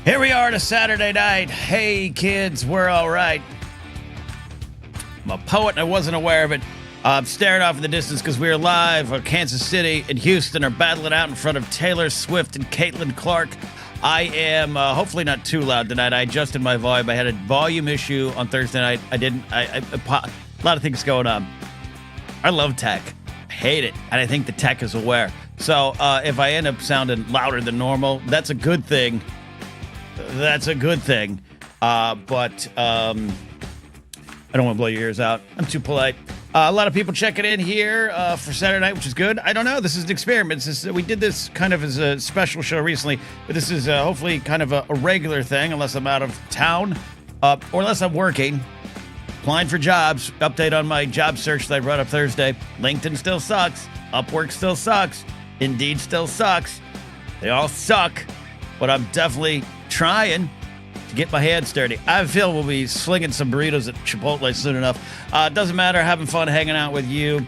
Here we are on a Saturday night. Hey, kids, we're all right. I'm a poet and I wasn't aware of it. I'm staring off in the distance because we're live. Kansas City and Houston are battling out in front of Taylor Swift and Caitlin Clark. I am hopefully not too loud tonight. I adjusted my volume. I had a volume issue on Thursday night. A lot of things going on. I love tech. I hate it. And I think the tech is aware. So if I end up sounding louder than normal, that's a good thing. That's a good thing. But I don't want to blow your ears out. I'm too polite. A lot of people checking in here for Saturday night, which is good. I don't know. This is an experiment. We did this kind of as a special show recently, but this is hopefully kind of a regular thing unless I'm out of town or unless I'm working. Applying for jobs. Update on my job search that I brought up Thursday. LinkedIn still sucks. Upwork still sucks. Indeed still sucks. They all suck. But I'm definitely trying to get my hands dirty. I feel we'll be slinging some burritos at Chipotle soon enough. Doesn't matter. Having fun hanging out with you.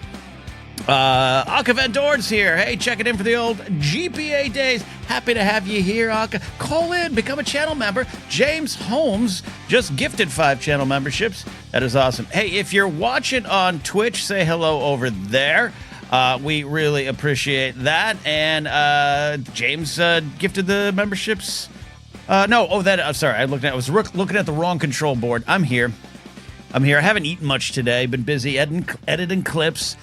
Anka Van Dorn's here. Hey, checking in for the old GPA days. Happy to have you here, Anka. Call in. Become a channel member. James Holmes just gifted 5 channel memberships. That is awesome. Hey, if you're watching on Twitch, say hello over there. We really appreciate that. And James gifted the memberships. I'm sorry. I was looking at the wrong control board. I'm here. I haven't eaten much today. Been busy editing clips.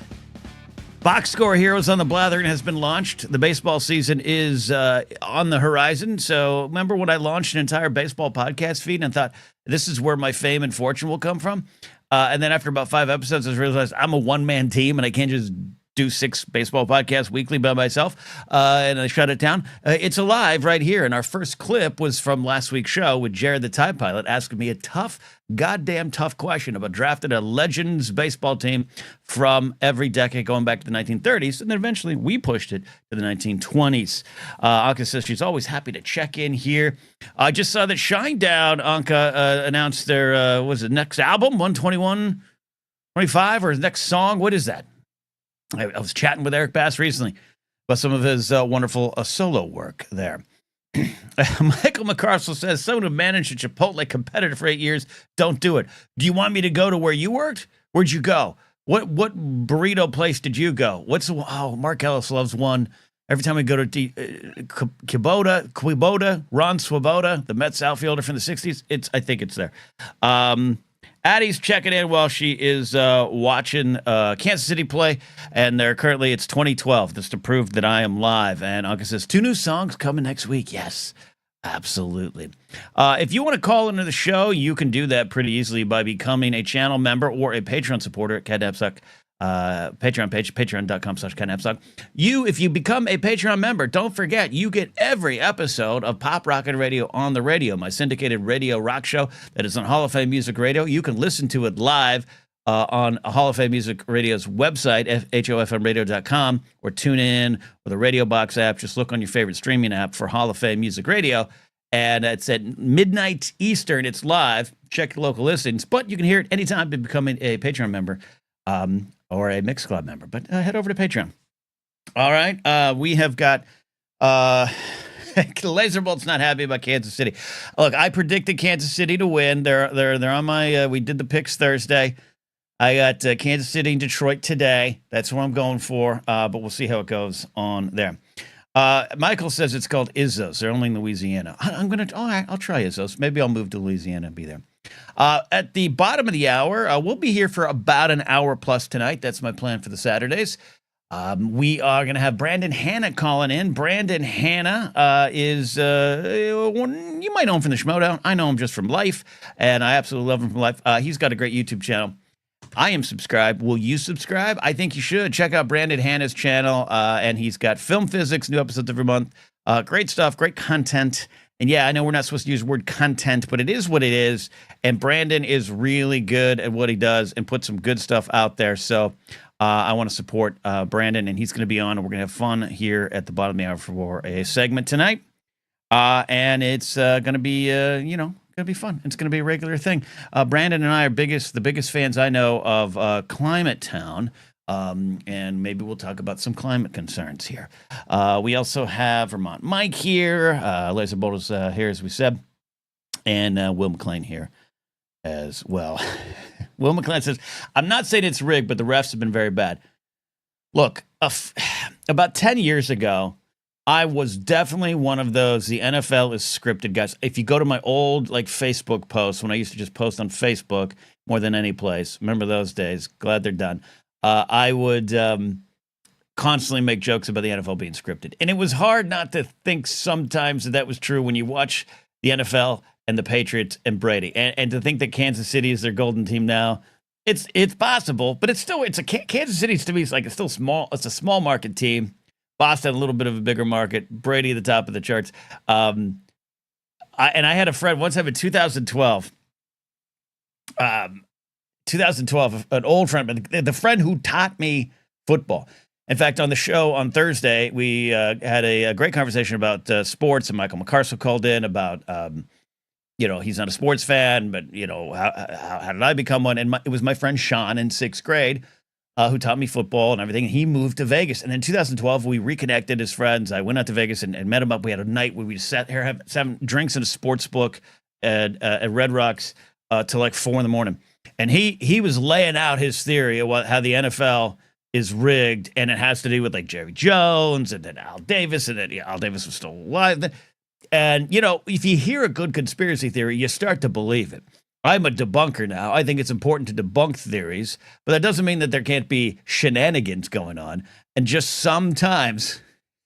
Box Score Heroes on the Blathering has been launched. The baseball season is on the horizon. So remember when I launched an entire baseball podcast feed and thought, this is where my fame and fortune will come from? And then after about 5 episodes, I realized I'm a one-man team and I can't just do 6 baseball podcasts weekly by myself, and I shut it down. It's alive right here, and our first clip was from last week's show with Jared the Tie Pilot asking me a goddamn tough question about drafting a Legends baseball team from every decade going back to the 1930s, and then eventually we pushed it to the 1920s. Anka says she's always happy to check in here. I just saw that Shinedown, Anka, announced their, next album, 121.25, or his next song? What is that? I was chatting with Eric Bass recently about some of his wonderful solo work there. Michael McCarcel says, someone who managed a Chipotle competitor for 8 years, don't do it. Do you want me to go to where you worked? Where'd you go? What burrito place did you go? Mark Ellis loves one. Every time we go to Quiboda, Ron Swoboda, the Mets outfielder from the 60s, I think it's there. Addie's checking in while she is watching Kansas City play, and it's 2012. Just to prove that I am live. And Anka says, 2 new songs coming next week. Yes, absolutely. If you want to call into the show, you can do that pretty easily by becoming a channel member or a Patreon supporter at Napzok. Patreon page, patreon.com/Napzok. If you become a Patreon member, don't forget, you get every episode of Pop Rocket Radio on the radio, my syndicated radio rock show that is on Hall of Fame Music Radio. You can listen to it live on Hall of Fame Music Radio's website, hofmradio.com, or tune in or the Radio Box app. Just look on your favorite streaming app for Hall of Fame Music Radio. And it's at midnight Eastern. It's live. Check your local listings. But you can hear it anytime by becoming a Patreon member. Or a Mixcloud member, but head over to Patreon. All right, we have got Laserbolt's not happy about Kansas City. Look, I predicted Kansas City to win. They're on my. We did the picks Thursday. I got Kansas City and Detroit today. That's what I'm going for. But we'll see how it goes on there. Michael says it's called Izzo's. They're only in Louisiana. All right, I'll try Izzo's. Maybe I'll move to Louisiana and be there. At the bottom of the hour, we'll be here for about an hour plus tonight. That's my plan for the Saturdays. We are going to have Brandon Hanna calling in. Brandon Hanna is, you might know him from the Schmodown. I know him just from life, and I absolutely love him from life. He's got a great YouTube channel. I am subscribed. Will you subscribe? I think you should. Check out Brandon Hanna's channel, and he's got Film Physics, new episodes every month. Great stuff, great content. And yeah, I know we're not supposed to use the word content, but it is what it is. And Brandon is really good at what he does and put some good stuff out there. So I want to support Brandon, and he's going to be on, and we're going to have fun here at the bottom of the hour for a segment tonight. And it's going to be, going to be fun. It's going to be a regular thing. Brandon and I are the biggest fans I know of Climate Town, And maybe we'll talk about some climate concerns here. We also have Vermont Mike here, Laser Boulders here, as we said, and Will McLean here as well. Will McLean says, I'm not saying it's rigged, but the refs have been very bad. Look, about 10 years ago, I was definitely one of those, the NFL is scripted guys. If you go to my old Facebook posts, when I used to just post on Facebook more than any place, remember those days, glad they're done. I would constantly make jokes about the NFL being scripted. And it was hard not to think sometimes that was true when you watch the NFL and the Patriots and Brady. And to think that Kansas City is their golden team now, it's possible, but it's a Kansas City to me is it's still small. It's a small market team. Boston, a little bit of a bigger market. Brady at the top of the charts. I had a friend once have in 2012. 2012, an old friend, but the friend who taught me football. In fact, on the show on Thursday, we had a great conversation about sports, and Michael McCarso called in about, he's not a sports fan, but, how did I become one? And it was my friend Sean in sixth grade who taught me football and everything. And he moved to Vegas. And in 2012, we reconnected as friends. I went out to Vegas and met him up. We had a night where we sat here, having drinks in a sports book at Red Rocks till 4 a.m. And he was laying out his theory of how the NFL is rigged, and it has to do with Jerry Jones and then Al Davis, and then Al Davis was still alive. And, if you hear a good conspiracy theory, you start to believe it. I'm a debunker now. I think it's important to debunk theories, but that doesn't mean that there can't be shenanigans going on. And just sometimes,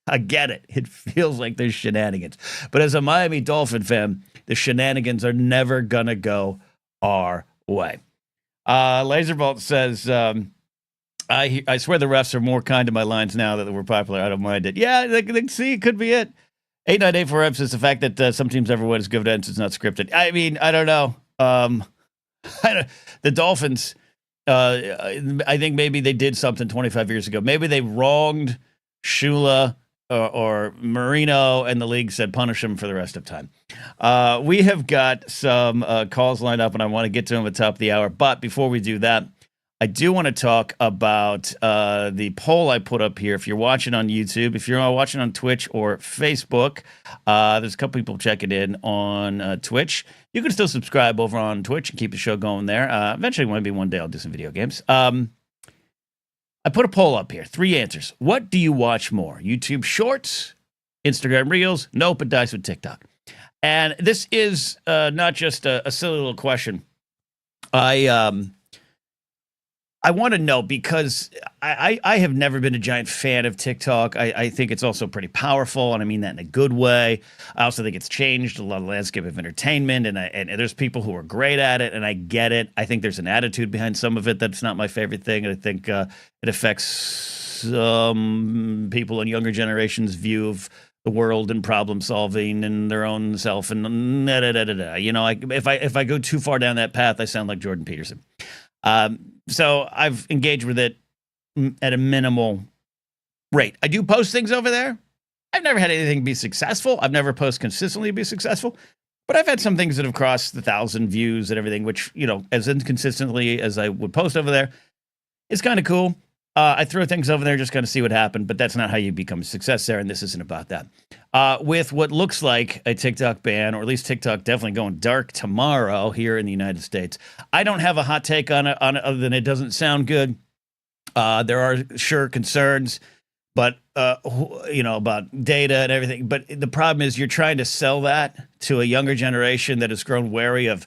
I get it. It feels like there's shenanigans. But as a Miami Dolphin fan, the shenanigans are never going to go our way. Laserbolt says, I swear the refs are more kind to my lines now that we're popular. I don't mind it. Yeah, see, it could be it. 8984 says the fact that some teams ever win is good evidence it's not scripted. I mean, I don't know. The Dolphins, I think maybe they did something 25 years ago. Maybe they wronged Shula or Marino, and the league said punish him for the rest of time. We have got some calls lined up, and I want to get to them at the top of the hour. But before we do that, I do want to talk about the poll I put up here. If you're watching on YouTube, if you're watching on Twitch or Facebook, there's a couple people checking in on Twitch. You can still subscribe over on Twitch and keep the show going there. Eventually, maybe one day I'll do some video games. I put a poll up here. 3 answers. What do you watch more? YouTube Shorts, Instagram Reels? Nope, it dies with TikTok. And this is not just a silly little question. I want to know because I have never been a giant fan of TikTok. I think it's also pretty powerful, and I mean that in a good way. I also think it's changed a lot of the landscape of entertainment, and there's people who are great at it, and I get it. I think there's an attitude behind some of it that's not my favorite thing, and I think it affects some people in younger generations' view of the world and problem solving and their own self and if I go too far down that path, I sound like Jordan Peterson. So I've engaged with it at a minimal rate. I do post things over there. I've never had anything be successful. I've never posted consistently be successful, but I've had some things that have crossed the 1,000 views and everything, which, as inconsistently as I would post over there, it's kind of cool. I throw things over there just kind of see what happened, but that's not how you become a success there, and this isn't about that. With what looks like a TikTok ban, or at least TikTok definitely going dark tomorrow here in the United States, I don't have a hot take on it other than it doesn't sound good. There are sure concerns, but about data and everything. But the problem is you're trying to sell that to a younger generation that has grown wary of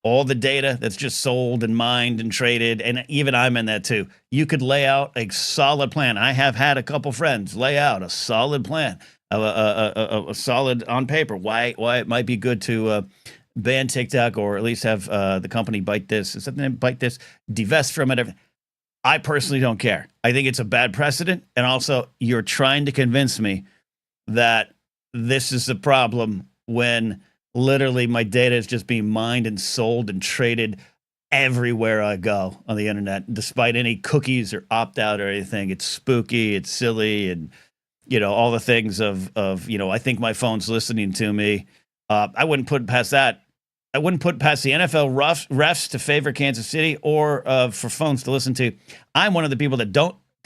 all the data that's just sold and mined and traded, and even I'm in that too. You could lay out a solid plan. I have had a couple friends lay out a solid plan, a solid on paper, why it might be good to ban TikTok, or at least have the company bite this, divest from it. I personally don't care. I think it's a bad precedent, and also you're trying to convince me that this is the problem when literally my data is just being mined and sold and traded everywhere I go on the internet, despite any cookies or opt out or anything. It's spooky, it's silly, and all the things of I think my phone's listening to me. I wouldn't put it past that I wouldn't put past the NFL refs to favor Kansas City or for phones to listen to. I'm one of the people that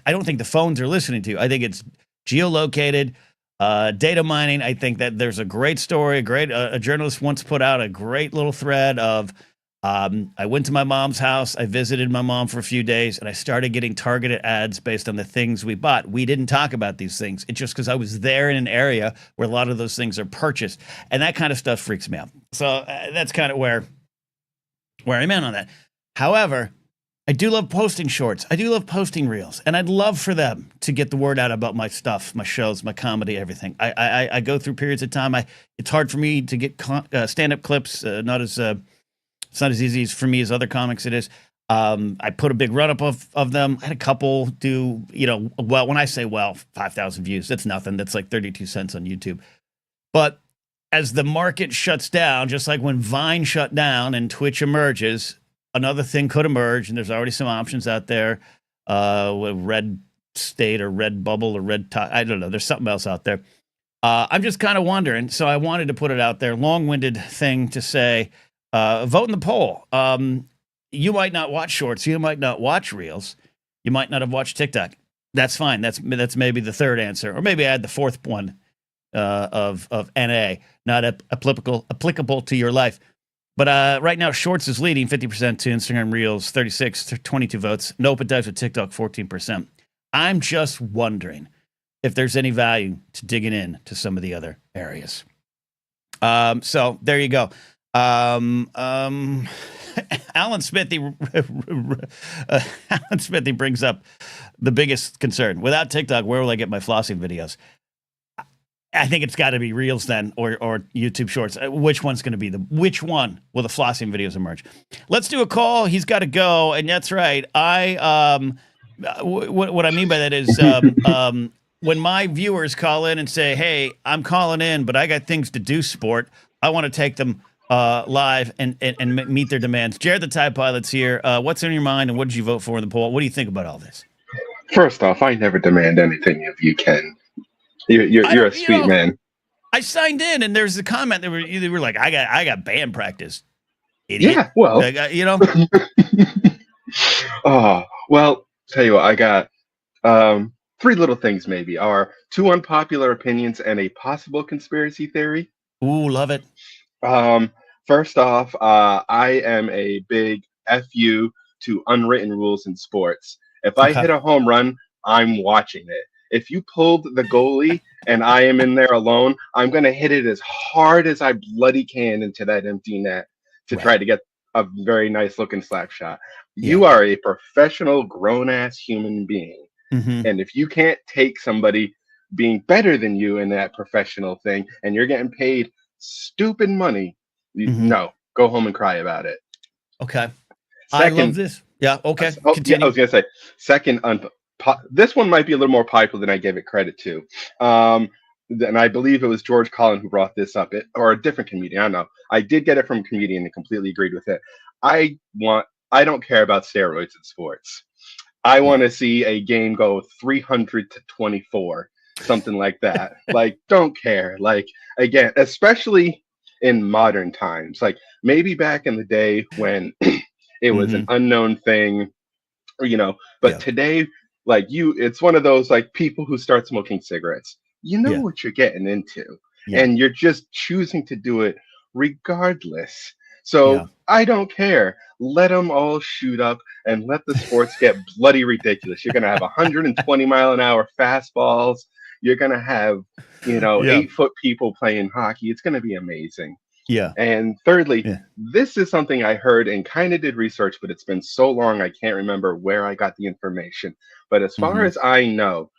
I don't think the phones are listening to. I think it's geolocated, data mining. I think that there's a great story. A journalist once put out a great little thread of, I went to my mom's house. I visited my mom for a few days, and I started getting targeted ads based on the things we bought. We didn't talk about these things. It's just because I was there in an area where a lot of those things are purchased, and that kind of stuff freaks me out. So that's kind of where I'm in on that. However, I do love posting shorts. I do love posting reels, and I'd love for them to get the word out about my stuff, my shows, my comedy, everything. I go through periods of time. It's hard for me to get stand-up clips. It's not as easy for me as other comics it is. I put a big run-up of them. I had a couple do, well, when I say 5,000 views, that's nothing. That's like 32 cents on YouTube. But as the market shuts down, just like when Vine shut down and Twitch emerges, another thing could emerge, and there's already some options out there. Red State or Red Bubble or I don't know. There's something else out there. I'm just kind of wondering. So I wanted to put it out there. Long-winded thing to say. Vote in the poll. You might not watch shorts. You might not watch reels. You might not have watched TikTok. That's fine. That's maybe the third answer, or maybe I had the fourth one of NA, not applicable to your life. But right now, shorts is leading 50% to Instagram Reels, 36 to 22 votes. Nope, it dies with TikTok, 14%. I'm just wondering if there's any value to digging in to some of the other areas. So there you go. Alan Smithy brings up the biggest concern. Without TikTok, where will I get my flossing videos? I think it's got to be Reels then, or YouTube Shorts. Which one's going to be which one will the flossing videos emerge? Let's do a call. He's got to go, and that's right. What I mean by that is when my viewers call in and say, "Hey, I'm calling in, but I got things to do, sport. I want to take them live and meet their demands." Jared the Tide Pilot's here. What's in your mind, and what did you vote for in the poll? What do you think about all this? First off, I never demand anything if you can. You're a sweet man. I signed in, and there's a comment that they were like, "I got band practice." Idiot. Yeah, well, Oh, well, tell you what, I got three little things. Maybe are 2 unpopular opinions and a possible conspiracy theory. Ooh, love it. First off, I am a big FU to unwritten rules in sports. If I hit a home run, I'm watching it. If you pulled the goalie and I am in there alone, I'm going to hit it as hard as I bloody can into that empty net to try to get a very nice looking slap shot. Yeah. You are a professional grown ass human being. Mm-hmm. And if you can't take somebody being better than you in that professional thing and you're getting paid stupid money, no, go home and cry about it. Okay. Second, I love this. Yeah. Okay. Continue. Yeah, I was going to say, second, this one might be a little more popular than I gave it credit to. And I believe it was George Collin who brought this up, or a different comedian. I don't know. I did get it from a comedian and completely agreed with it. I don't care about steroids in sports. I want to see a game go 300-24, something like that. Like, don't care. Like, again, especially in modern times, like maybe back in the day when it was an unknown thing, but today, like it's one of those like people who start smoking cigarettes. You know what you're getting into, and you're just choosing to do it regardless. So I don't care. Let them all shoot up and let the sports get bloody ridiculous. You're going to have 120-mile-an-hour fastballs. You're going to have, 8-foot people playing hockey. It's going to be amazing. Yeah. And thirdly, this is something I heard and kind of did research, but it's been so long I can't remember where I got the information. But as far as I know,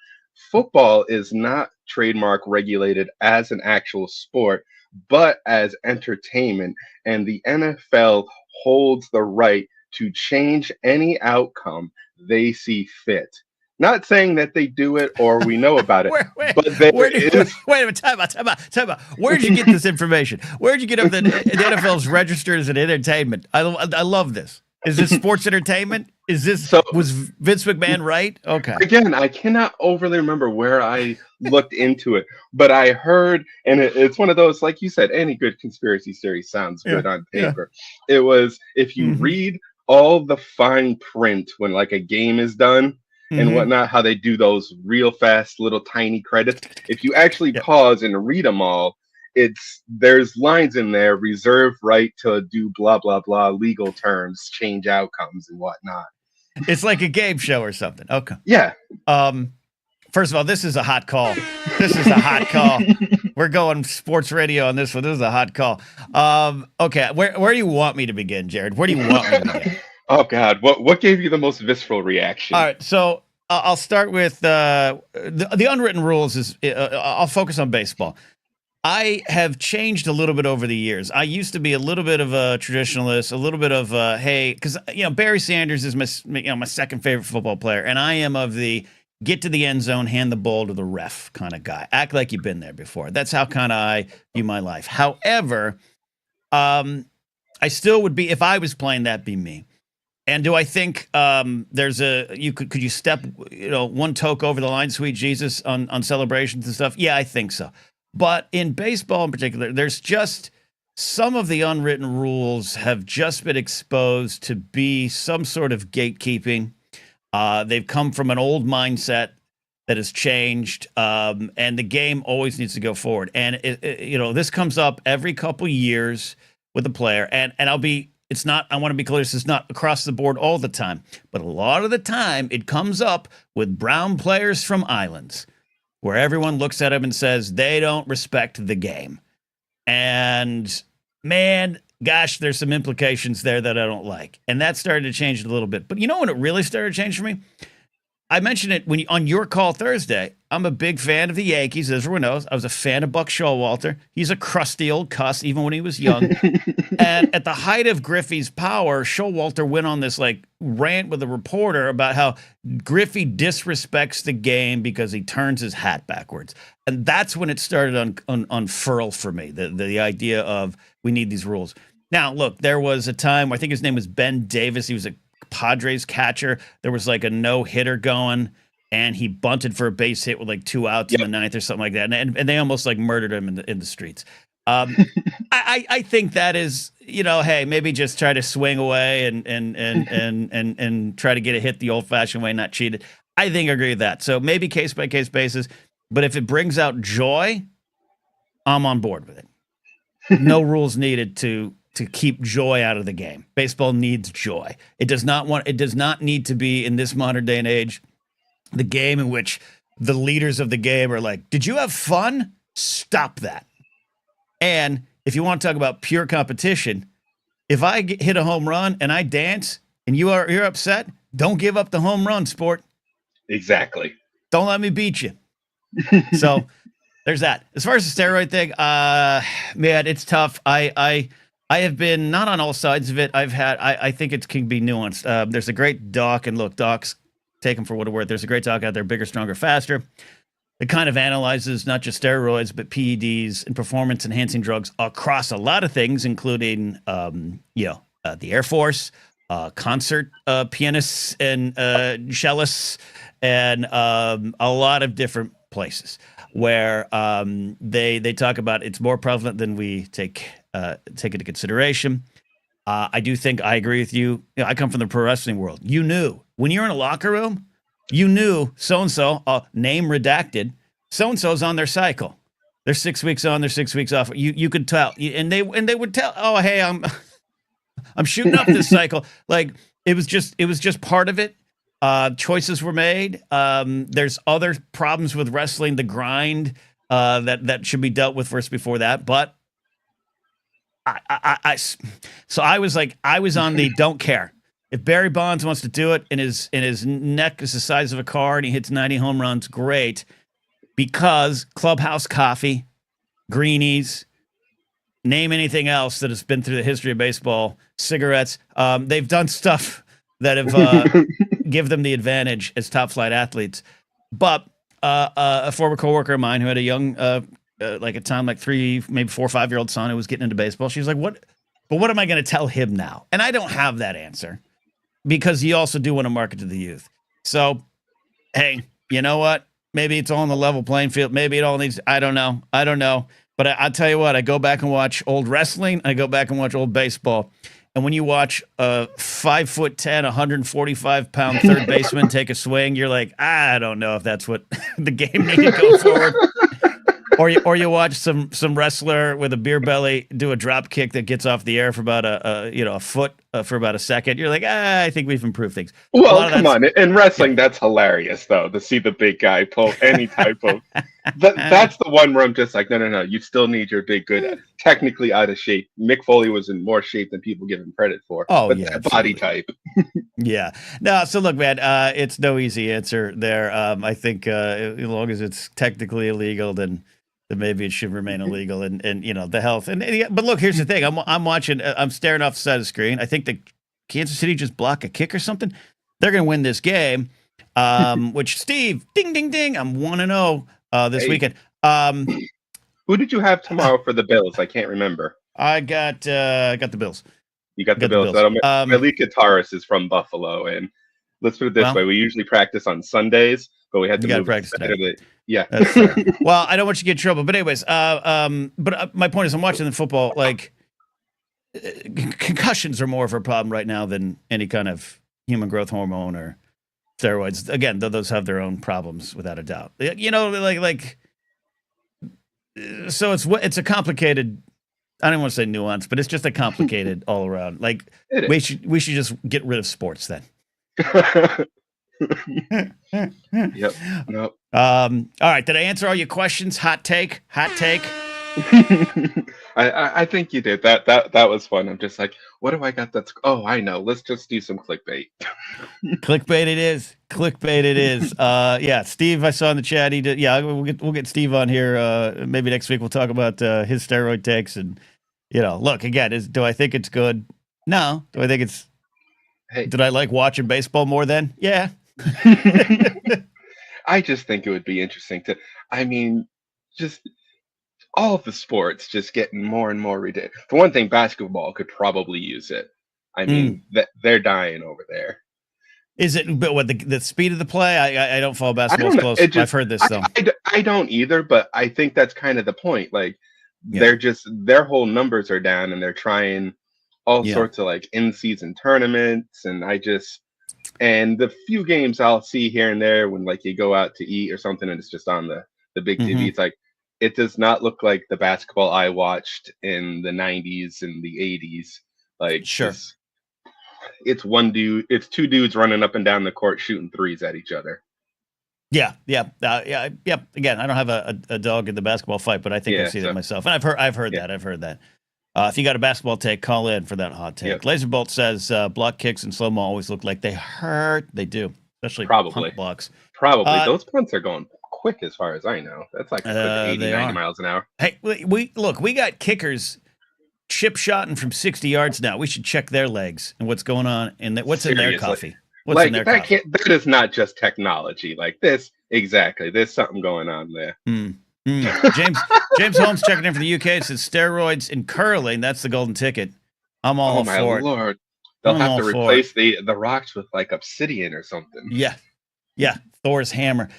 football is not trademark regulated as an actual sport, but as entertainment. And the NFL holds the right to change any outcome they see fit. Not saying that they do it or we know about it, but wait a minute, time out. Where'd you get this information? Where'd you get up that the NFL's registered as an entertainment? I love this. Is this sports entertainment? So Was Vince McMahon right? Okay. again, I cannot overly remember where I looked into it, but I heard, and it's one of those, like you said, any good conspiracy theory sounds Yeah. good on Yeah. paper. It was if you Mm-hmm. read all the fine print when like a game is done and Mm-hmm. whatnot, how they do those real fast little tiny credits. If you actually Yep. pause and read them all, there's lines in there reserved right to do blah blah blah legal terms, change outcomes and whatnot. It's like a game show or something. Okay. Yeah. Um, First of all, this is a hot call. This is a hot call. We're going sports radio on this one. This is a hot call. Okay, where do you want me to begin, Jared? Where do you want me to begin? Oh God, what gave you the most visceral reaction? All right, so I'll start with the unwritten rules. I'll focus on baseball. I have changed a little bit over the years. I used to be a little bit of a traditionalist, a little bit of hey, because Barry Sanders is my second favorite football player, and I am of the get to the end zone, hand the ball to the ref kind of guy. Act like you've been there before. That's how kind of I view my life. However, I still would be if I was playing. That'd be me. And do I think there's could you step one toke over the line, sweet Jesus, on celebrations and stuff? Yeah, I think so. But in baseball in particular, there's just some of the unwritten rules have just been exposed to be some sort of gatekeeping. They've come from an old mindset that has changed, and the game always needs to go forward. And this comes up every couple years with a player, and it's not. I want to be clear. This is not across the board all the time, but a lot of the time it comes up with brown players from islands, where everyone looks at them and says they don't respect the game. And man, gosh, there's some implications there that I don't like. And that started to change a little bit. But when it really started to change for me? I mentioned it on your call Thursday. I'm a big fan of the Yankees, as everyone knows. I was a fan of Buck Showalter. He's a crusty old cuss, even when he was young. And at the height of Griffey's power, Showalter went on this rant with a reporter about how Griffey disrespects the game because he turns his hat backwards. And that's when it started unfurl for me, the idea of we need these rules. Now, look, there was a time, I think his name was Ben Davis. He was a Padres catcher. There was a no-hitter going, and he bunted for a base hit with 2 outs in the ninth or something like that. And they almost murdered him in the streets. I think that is, hey, maybe just try to swing away and try to get a hit the old-fashioned way, not cheat it. I think I agree with that. So maybe case-by-case basis. But if it brings out joy, I'm on board with it. No rules needed to keep joy out of the game. Baseball needs joy. It does not need to be, in this modern day and age, the game in which the leaders of the game are like, did you have fun? Stop that. And if you want to talk about pure competition, if I hit a home run and I dance and you're upset, don't give up the home run, sport. Exactly. Don't let me beat you. So there's that. As far as the steroid thing, man, it's tough. I have been not on all sides of it. I think it can be nuanced. There's a great doc, and look, docs, take them for what it's worth. There's a great doc out there, Bigger, Stronger, Faster. It kind of analyzes not just steroids, but PEDs and performance-enhancing drugs across a lot of things, including, the Air Force, concert pianists and cellists, and a lot of different places where they talk about it's more prevalent than we take into consideration. I do think I agree with you. I come from the pro wrestling world. You knew when you're in a locker room, you knew so-and-so, name redacted, so-and-so's on their cycle. They're 6 weeks on, they're 6 weeks off. You could tell, and they would tell, oh, hey, I'm shooting up this cycle. It was just part of it. Choices were made. There's other problems with wrestling, the grind that should be dealt with first before that. But so I was on the don't care. If Barry Bonds wants to do it and his neck is the size of a car and he hits 90 home runs, great. Because Clubhouse Coffee, Greenies, name anything else that has been through the history of baseball, cigarettes, they've done stuff that have give them the advantage as top flight athletes. But a former coworker of mine who had a young, at time 3, maybe 4 or 5 year old son who was getting into baseball, she was like, "What? But what am I going to tell him now?" And I don't have that answer. because you also do want to market to the youth. So, hey, you know what? Maybe it's all on the level playing field. Maybe it all needs. I don't know. But I'll tell you what. I go back and watch old wrestling. I go back and watch old baseball. And when you watch a 5'10", 145-pound third baseman take a swing, you're like, I don't know if that's what the game needed to go forward. Or you watch some wrestler with a beer belly do a drop kick that gets off the air for about a foot for about a second. You're like, I think we've improved things. Well, come on. In wrestling, that's hilarious, though, to see the big guy pull any type of. That's the one where I'm just like, no. You still need your big, good, technically out of shape. Mick Foley was in more shape than people give him credit for. Oh, but yeah, that body type. Yeah. No, so look, man, it's no easy answer there. I think as long as it's technically illegal, then maybe it should remain illegal, and the health. But look, here's the thing: I'm watching. I'm staring off the side of the screen. I think the Kansas City just blocked a kick or something. They're going to win this game. Which Steve, ding ding ding, I'm 1-0 this weekend. Who did you have tomorrow for the Bills? I can't remember. I got the Bills. You got the Bills. My lead guitarist is from Buffalo, and let's put it this way: we usually practice on Sundays, but we had to move practice Saturday. Yeah. Well, I don't want you to get in trouble, but anyways, but my point is, I'm watching the football. Like, concussions are more of a problem right now than any kind of human growth hormone or steroids. Again, those have their own problems without a doubt. So it's a complicated. I don't want to say nuance, but it's just a complicated all around. Like, we should just get rid of sports then. Yep. Nope. All right. Did I answer all your questions? Hot take. I think you did. That was fun. I'm just like, what do I got? I know. Let's just do some clickbait. Clickbait it is. Yeah. Steve, I saw in the chat. He did. Yeah. We'll get Steve on here. Maybe next week we'll talk about his steroid takes and look again. Do I think it's good? No. Do I think it's? Hey. Did I like watching baseball more then? Yeah. I just think it would be interesting just all of the sports just getting more and more ridiculous. For one thing, basketball could probably use it. They're dying over there. Is it? But what the speed of the play? I don't follow basketball close. I've heard this though. I don't either, but I think that's kind of the point. Like, their whole numbers are down, and they're trying all sorts of like in-season tournaments, and the few games I'll see here and there when like you go out to eat or something and it's just on the big TV, it's like it does not look like the basketball I watched in the 90s and the 80s. Like, sure, it's two dudes running up and down the court shooting threes at each other. Yeah. Again, I don't have a dog in the basketball fight, but I think I see that myself, and I've heard that. If you got a basketball take, call in for that hot take. Yep. Laserbolt says block kicks and slow-mo always look like they hurt. They do, especially punt blocks. Probably. Those punts are going quick as far as I know. That's like 80, 90 miles an hour. Hey, we got kickers chip-shotting from 60 yards now. We should check their legs and what's going on and what's in their coffee. What's in their coffee? That is not just technology. Like this, exactly. There's something going on there. James Holmes checking in for the UK. It says steroids in curling. That's the golden ticket. I'm all for it. Oh my Lord! They'll have to replace the rocks with like obsidian or something. Yeah. Thor's hammer.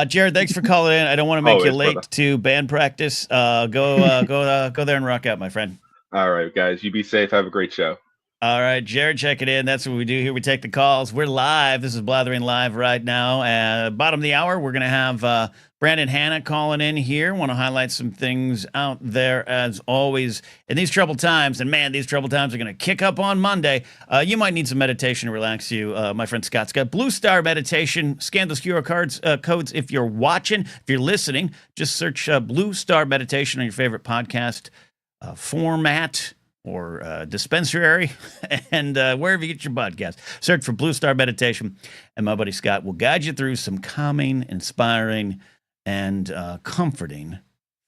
Jared, thanks for calling in. I don't want to make you late to band practice. Go there and rock out, my friend. All right, guys. You be safe. Have a great show. All right, Jared, check it in. That's what we do here. We take the calls. We're live. This is Blathering Live right now. Bottom of the hour, we're going to have Brandon Hanna calling in here. Want to highlight some things out there as always in these troubled times. And man, these troubled times are going to kick up on Monday. You might need some meditation to relax you. My friend Scott's got Blue Star Meditation. Scan those QR codes if you're watching. If you're listening, just search Blue Star Meditation on your favorite podcast format or dispensary, and wherever you get your podcast. Search for Blue Star Meditation, and my buddy Scott will guide you through some calming, inspiring, and comforting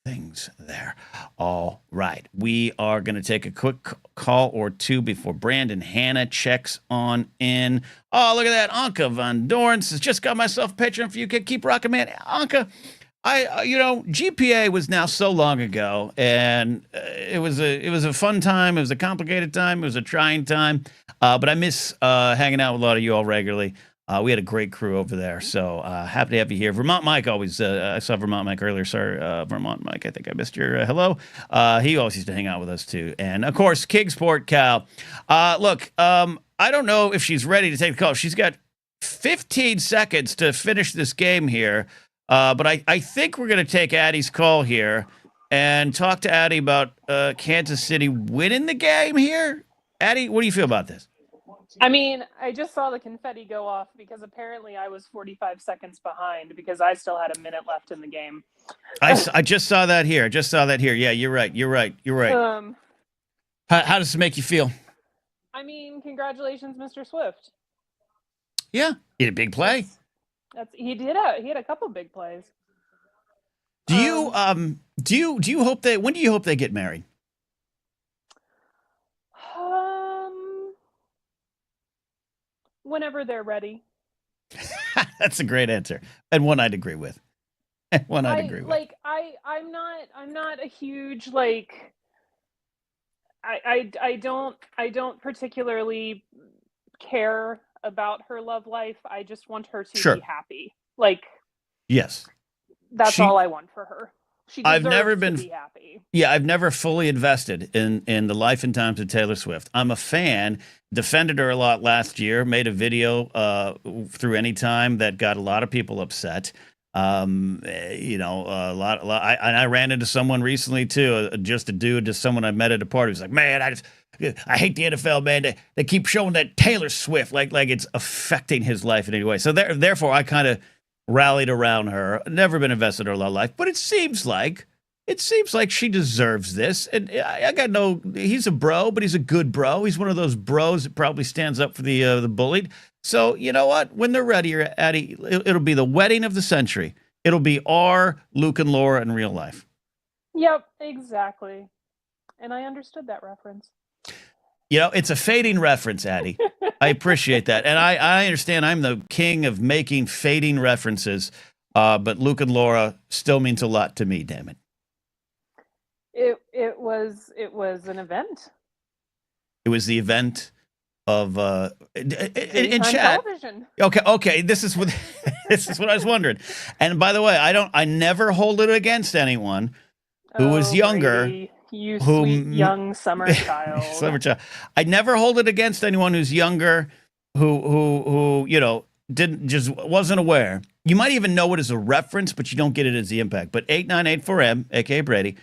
things there. All right. We are going to take a quick call or two before Brandon Hanna checks on in. Oh, look at that. Anka Van Doren says, just got myself a Patreon for you. Keep rocking, man. Anka, GPA was now so long ago, and it was a fun time. It was a complicated time. It was a trying time, but I miss hanging out with a lot of you all regularly. We had a great crew over there, so happy to have you here. Vermont Mike always. I saw Vermont Mike earlier. Sorry, Vermont Mike. I think I missed your hello. He always used to hang out with us too, and of course, Kingsport Cal. Look, I don't know if she's ready to take the call. She's got 15 seconds to finish this game here. But I think we're going to take Addie's call here and talk to Addie about Kansas City winning the game here. Addie, what do you feel about this? I mean, I just saw the confetti go off because apparently I was 45 seconds behind because I still had a minute left in the game. I just saw that here. Yeah, you're right. How does it make you feel? I mean, congratulations, Mr. Swift. Yeah, he had a big play. He had a couple big plays. Do you hope when do you hope they get married? Whenever they're ready. That's a great answer, and one I'd agree with. I'm not a huge like. I don't particularly care about her love life. I just want her to be happy. Like, yes, that's all I want for her. She deserves to be happy. Yeah, I've never fully invested in the life and times of Taylor Swift. I'm a fan. Defended her a lot last year. Made a video through Anytime that got a lot of people upset. A lot. I ran into someone recently too. Just someone I met at a party. Who's like, man, I hate the NFL, man. They keep showing that Taylor Swift like it's affecting his life in any way. So therefore, I kind of rallied around her. Never been invested in her life, but it seems like she deserves this. And I got no. He's a bro, but he's a good bro. He's one of those bros that probably stands up for the bullied. So you know what? When they're ready, Addie, it'll be the wedding of the century. It'll be our Luke and Laura in real life. Yep, exactly. And I understood that reference. It's a fading reference, Addie. I appreciate that. And I understand I'm the king of making fading references, but Luke and Laura still means a lot to me, damn it. It was an event. It was the event of in chat. Television. Okay. This is what I was wondering. And by the way, I never hold it against anyone who was younger. Brady. You sweet young summer child. I never hold it against anyone who's younger, who wasn't aware. You might even know it as a reference, but you don't get it as the impact. But 8984M, aka Brady,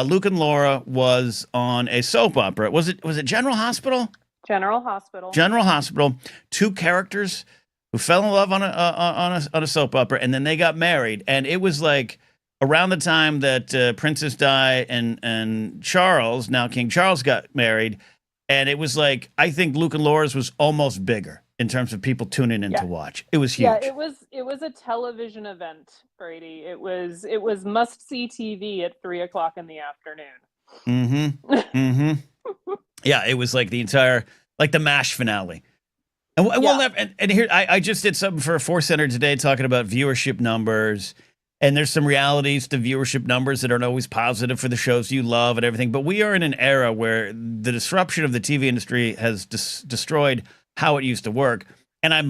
Luke and Laura was on a soap opera. Was it General Hospital? General Hospital. General Hospital. Two characters who fell in love on a soap opera, and then they got married, and it was like around the time that Princess Di and Charles, now King Charles, got married. And it was like, I think Luke and Laura's was almost bigger in terms of people tuning in to watch. It was huge. Yeah, it was a television event, Brady. It was must-see TV at 3:00 in the afternoon. Mm-hmm. Yeah, it was like the entire, like the MASH finale. And we'll never, and here, I just did something for Force Center today talking about viewership numbers. And there's some realities to viewership numbers that aren't always positive for the shows you love and everything. But we are in an era where the disruption of the TV industry has destroyed how it used to work. And I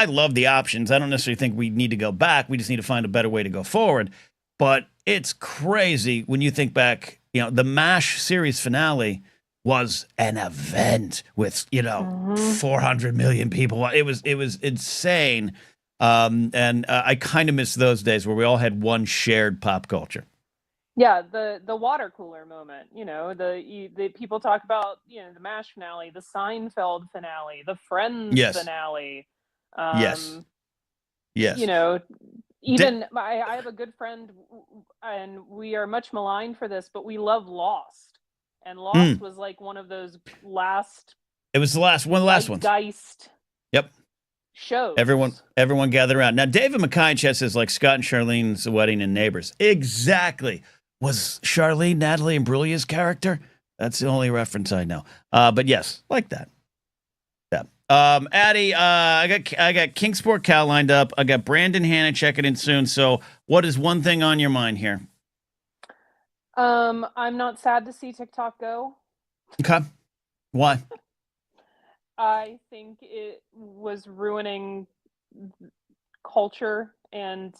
love the options. I don't necessarily think we need to go back. We just need to find a better way to go forward. But it's crazy when you think back, the MASH series finale was an event with, 400 million people. It was insane. And I kind of miss those days where we all had one shared pop culture. Yeah, the water cooler moment. The people talk about the MASH finale, the Seinfeld finale, the Friends finale. Yes. Even I have a good friend, and we are much maligned for this, but we love Lost, and Lost was like one of those last. It was one of the last ones. Geist. Yep. Shows. Everyone gathered around. Now, David McKay in chat says, like Scott and Charlene's wedding and Neighbors. Exactly. Was Charlene Natalie Imbruglia's character? That's the only reference I know. But yes, like that. Yeah. Addie, I got Kingsport Cal lined up. I got Brandon Hanna checking in soon. So, what is one thing on your mind here? I'm not sad to see TikTok go. Okay. Why? I think it was ruining culture and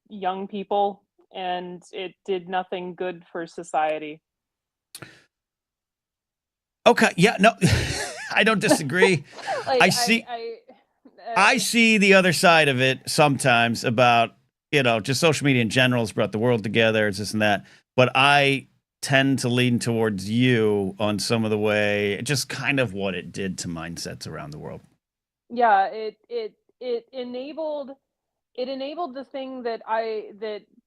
young people, and it did nothing good for society. Okay. Yeah. No, I don't disagree. Like, I see. I see the other side of it sometimes about, just social media in general has brought the world together. It's this and that. But I tend to lean towards you on some of the way, just kind of what it did to mindsets around the world. Yeah, it enabled the thing that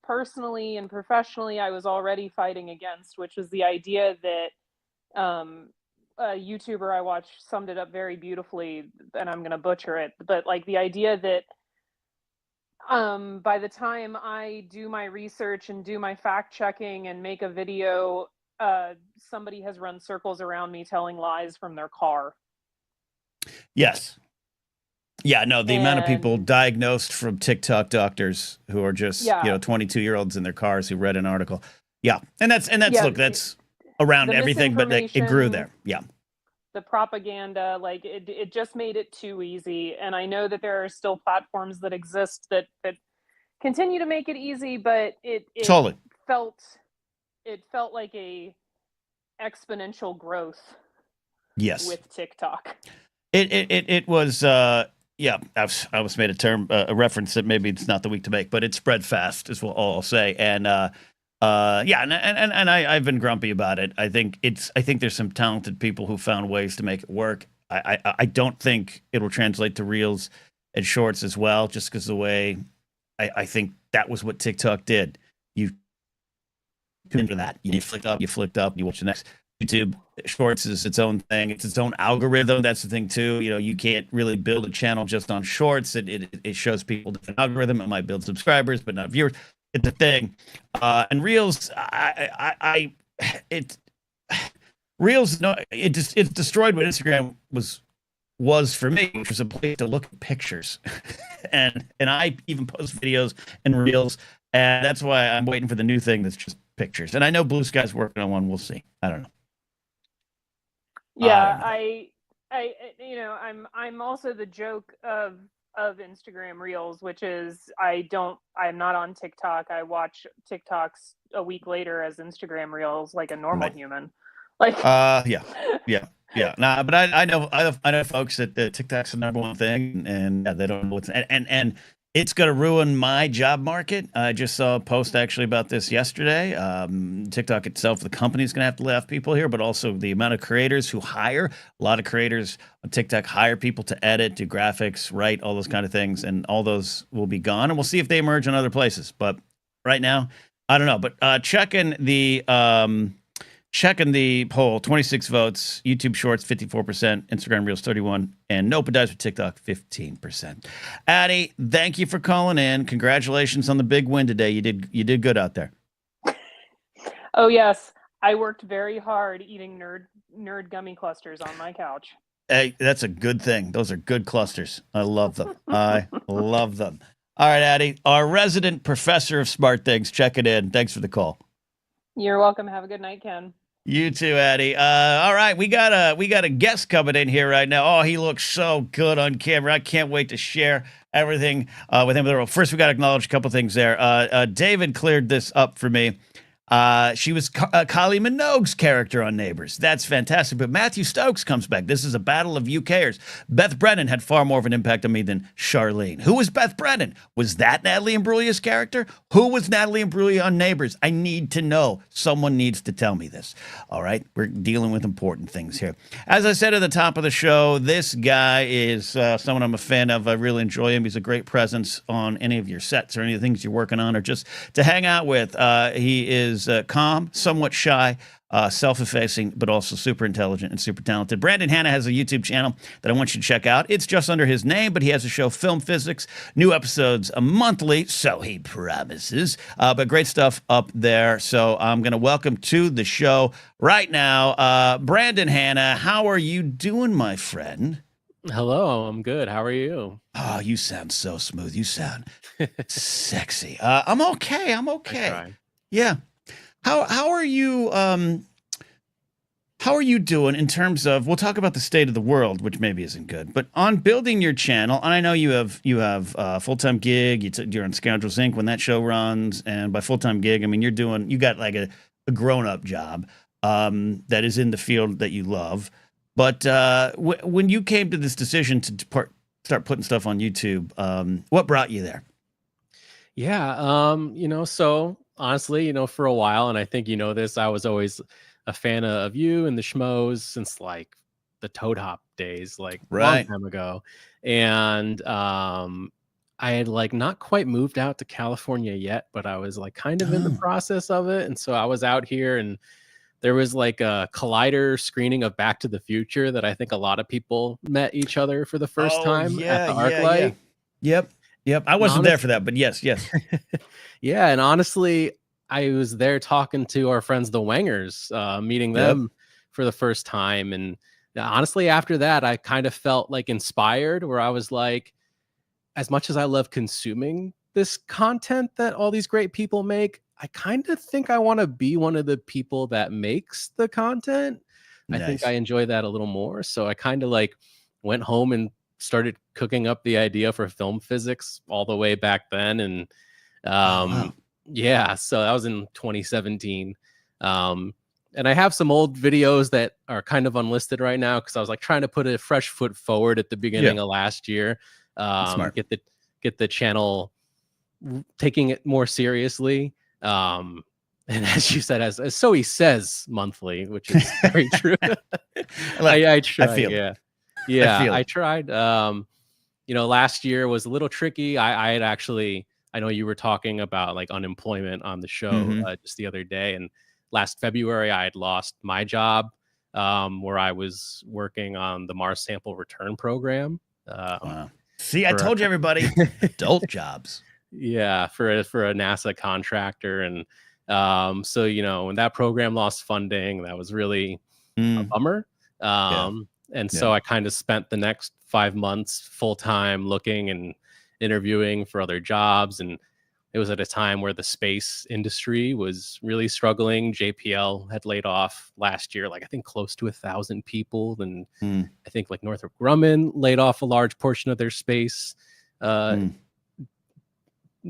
personally and professionally I was already fighting against, which was the idea that a YouTuber I watched summed it up very beautifully, and I'm going to butcher it, but like the idea that by the time I do my research and do my fact checking and make a video, somebody has run circles around me telling lies from their car. Yes. Yeah, no, the amount of people diagnosed from TikTok doctors who are just, 22-year-olds in their cars who read an article. Yeah. And that's look, that's around everything, but it grew there. Yeah. The propaganda, like it just made it too easy. And I know that there are still platforms that exist that continue to make it easy, but it totally felt like a exponential growth. Yes. With TikTok. It was yeah, I almost made a reference that maybe it's not the week to make, but it spread fast is all I'll say. And yeah, and I've been grumpy about it. I think there's some talented people who found ways to make it work. I don't think it'll translate to reels and shorts as well, just because the way I think that was what TikTok did. You tune into that, you flicked up, you watch the next. YouTube Shorts is its own thing. It's its own algorithm. That's the thing too. You can't really build a channel just on Shorts. It shows people different algorithm. It might build subscribers, but not viewers. It's a thing. And Reels, Reels, no, it's destroyed what Instagram was for me, which was a place to look at pictures, and I even post videos and Reels, and that's why I'm waiting for the new thing that's just pictures. And I know Blue Sky's working on one. We'll see. I don't know. Yeah, I'm also the joke of Instagram Reels, which is I'm not on TikTok. I watch TikToks a week later as Instagram Reels like a normal human. Like yeah. Nah, but I know folks that TikTok's the number one thing, and they don't know what's and it's going to ruin my job market. I just saw a post actually about this yesterday. TikTok itself, the company is going to have to lay off people here, but also the amount of creators who hire. A lot of creators on TikTok hire people to edit, do graphics, write, all those kind of things, and all those will be gone. And we'll see if they emerge in other places. But right now, I don't know. But checking the poll, 26 votes, YouTube Shorts 54%, Instagram Reels 31%, and Nope dies with TikTok 15%. Addie, thank you for calling in. Congratulations on the big win today. You did good out there. Oh yes, I worked very hard eating nerd gummy clusters on my couch. Hey, that's a good thing. Those are good clusters. I love them. I love them. All right, Addie, our resident professor of smart things, check it in. Thanks for the call. You're welcome. Have a good night, Ken. You too, Addie. All right, we got a guest coming in here right now. Oh, he looks so good on camera. I can't wait to share everything with him. First, we got to acknowledge a couple things there. David cleared this up for me. She was Kylie Minogue's character on Neighbors. That's fantastic. But Matthew Stokes comes back. This is a battle of UKers. Beth Brennan had far more of an impact on me than Charlene. Who was Beth Brennan? Was that Natalie Imbruglia's character? Who was Natalie Imbruglia on Neighbors? I need to know. Someone needs to tell me this. All right? We're dealing with important things here. As I said at the top of the show, this guy is someone I'm a fan of. I really enjoy him. He's a great presence on any of your sets or any of the things you're working on or just to hang out with. He is calm, somewhat shy, self-effacing, but also super intelligent and super talented. Brandon Hanna has a YouTube channel that I want you to check out. It's just under his name, but he has a show, Film Physics. New episodes monthly, so he promises. But great stuff up there. So I'm going to welcome to the show right now, Brandon Hanna. How are you doing, my friend? Hello, I'm good. How are you? Oh, you sound so smooth. You sound sexy. I'm okay. I'm I okay. try. Yeah. How are you? How are you doing in terms of? We'll talk about the state of the world, which maybe isn't good, but on building your channel. And I know you have a full time gig. You're on Scoundrels Inc. when that show runs, and by full time gig, I mean you got like a grown up job that is in the field that you love. But when you came to this decision to start putting stuff on YouTube, what brought you there? Yeah, so honestly, for a while, and I think you know this, I was always a fan of you and the Schmoes since like the Toad Hop days, like long Right. time ago. And I had like not quite moved out to California yet, but I was like kind of in the Oh. process of it. And so I was out here and there was like a collider screening of Back to the Future that I think a lot of people met each other for the first Oh time at yeah, the yeah, yeah. ArcLight. Yep. Yep. I And wasn't there for that, but yes, yes. yeah, and honestly, I was there talking to our friends, the Wangers, meeting Yep. them for the first time. And honestly, after that, I kind of felt like inspired, where I was like, as much as I love consuming this content that all these great people make, I kind of think I want to be one of the people that makes the content. I think I Nice. enjoy that a little more. So I kind of like went home and started cooking up the idea for film physics all the way back then. And Oh um, wow. yeah, so that was in 2017. And I have some old videos that are kind of unlisted right now because I was like trying to put a fresh foot forward at the Yeah. beginning of last year. Smart. Get the channel taking it more seriously. And as you said, as so he says monthly, which is very true. Look, I I try, feel it. yeah. I Yeah, feel I it. tried. Last year was a little tricky. I had actually, I know you were talking about like unemployment on the show Mm-hmm. just the other day, and last February I had lost my job where I was working on the Mars sample return program. Um, Wow. See, I for told you everybody. a Adult jobs. yeah, for a NASA contractor. And so when that program lost funding, that was really a Mm, bummer. yeah. And Yeah. so I kind of spent the next 5 months full time looking and interviewing for other jobs. And it was at a time where the space industry was really struggling. JPL had laid off last year, like I think close to 1,000 people. And Mm, I think like Northrop Grumman laid off a large portion of their space uh, mm,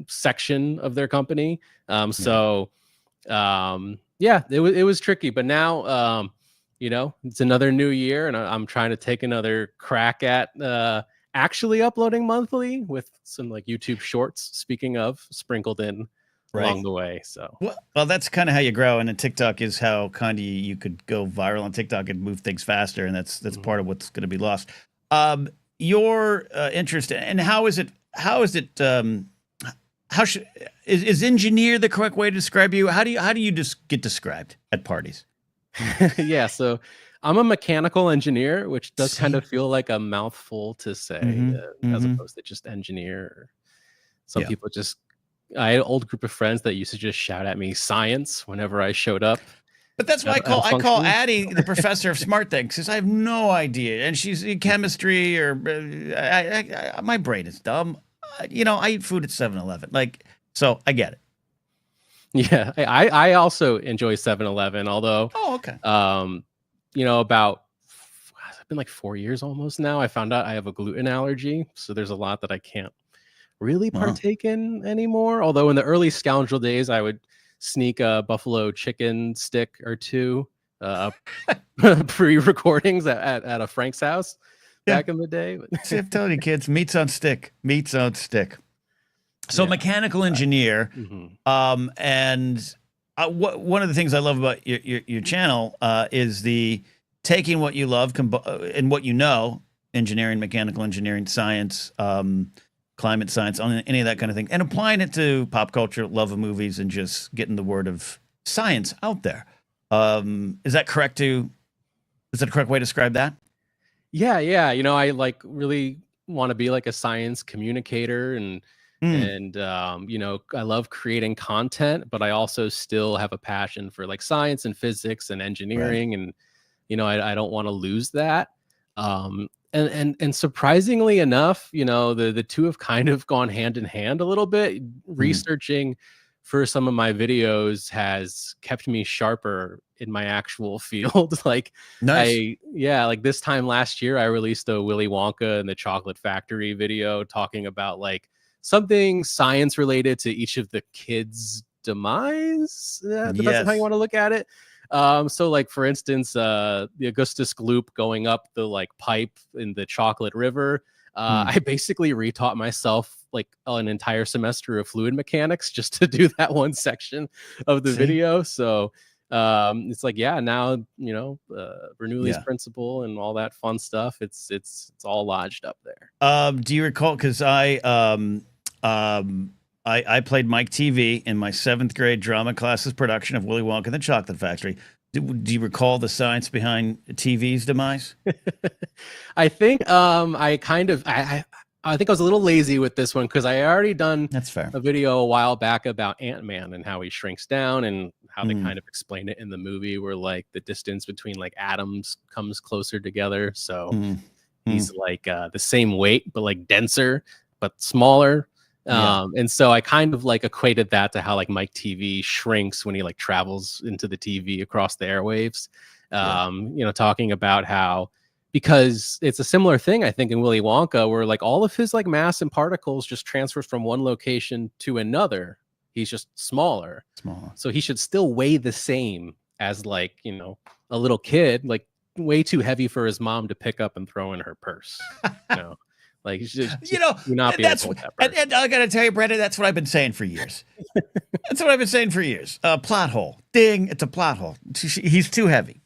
section of their company. yeah. Yeah, it was tricky, but now it's another new year, and I'm trying to take another crack at actually uploading monthly with some like YouTube shorts. Speaking of, sprinkled in Right. along the way. So Well, that's kind of how you grow, and then TikTok is how kind of you could go viral on TikTok and move things faster, and that's mhm. part of what's going to be lost. Your interest, and how is it? How is it? How should is engineer the correct way to describe you? How do you just get described at parties? Yeah, so I'm a mechanical engineer, which does kind See. of feel like a mouthful to say, Mm-hmm. as Mm-hmm. opposed to just engineer. Some Yeah. people just I had an old group of friends that used to just shout at me science whenever I showed up But that's why at a I call function. Addie the professor of smart things because I have no idea, and she's in chemistry or my brain is dumb. I eat food at 7-Eleven, like so I get it. Yeah, I also enjoy 7-Eleven, although Oh, okay. um, it's been like 4 years almost now. I found out I have a gluten allergy, so there's a lot that I can't really Wow. partake in anymore. Although in the early Scoundrel days, I would sneak a buffalo chicken stick or two pre-recordings at a Frank's house Yeah. back in the day. See, I'm telling you, kids, meat's on stick. Meat's on stick. So Yeah. mechanical engineer, Mhm. and one of the things I love about your channel is the taking what you love and what you know, engineering, mechanical engineering, science, climate science, any of that kind of thing, and applying it to pop culture, love of movies, and just getting the word of science out there. Is that correct? Is that a correct way to describe that? Yeah, yeah. I like really want to be like a science communicator Mm, and I love creating content, but I also still have a passion for like science and physics and right. engineering and I don't want to lose that. and surprisingly enough, you know, the two have kind of gone hand in hand a little bit. Researching for some of my videos has kept me sharper in my actual field. Like Nice. like this time last year, I released a Willy Wonka and the Chocolate Factory video talking about like something science related to each of the kids' demise. Depends on how you Yes. want to look at it. So like for instance, the Augustus Gloop going up the like pipe in the Chocolate River. I basically retaught myself like an entire semester of fluid mechanics just to do that one section of the video. So it's like, yeah, now you know Bernoulli's principle and all that fun stuff. It's all lodged up there. Do you recall? Because I played Mike TV in my 7th grade drama class's production of Willy Wonka and the Chocolate Factory. Do you recall the science behind TV's demise? I think I kind of I think I was a little lazy with this one because I already done That's fair. a video a while back about Ant-Man and how he shrinks down and how they kind of explain it in the movie where like the distance between like atoms comes closer together. So he's like the same weight but like denser but smaller. And so I kind of like equated that to how like Mike TV shrinks when he like travels into the TV across the airwaves. You know, talking about how, because it's a similar thing, I think, in Willy Wonka, where like all of his like mass and particles just transfers from one location to another. He's just smaller. So he should still weigh the same as like, you know, a little kid, like way too heavy for his mom to pick up and throw in her purse. You know? Like, You know, not be that's able to and I gotta tell you, Brandon, that's what I've been saying for years. That's what I've been saying for years. Plot hole. Ding, it's a plot hole. He's too heavy.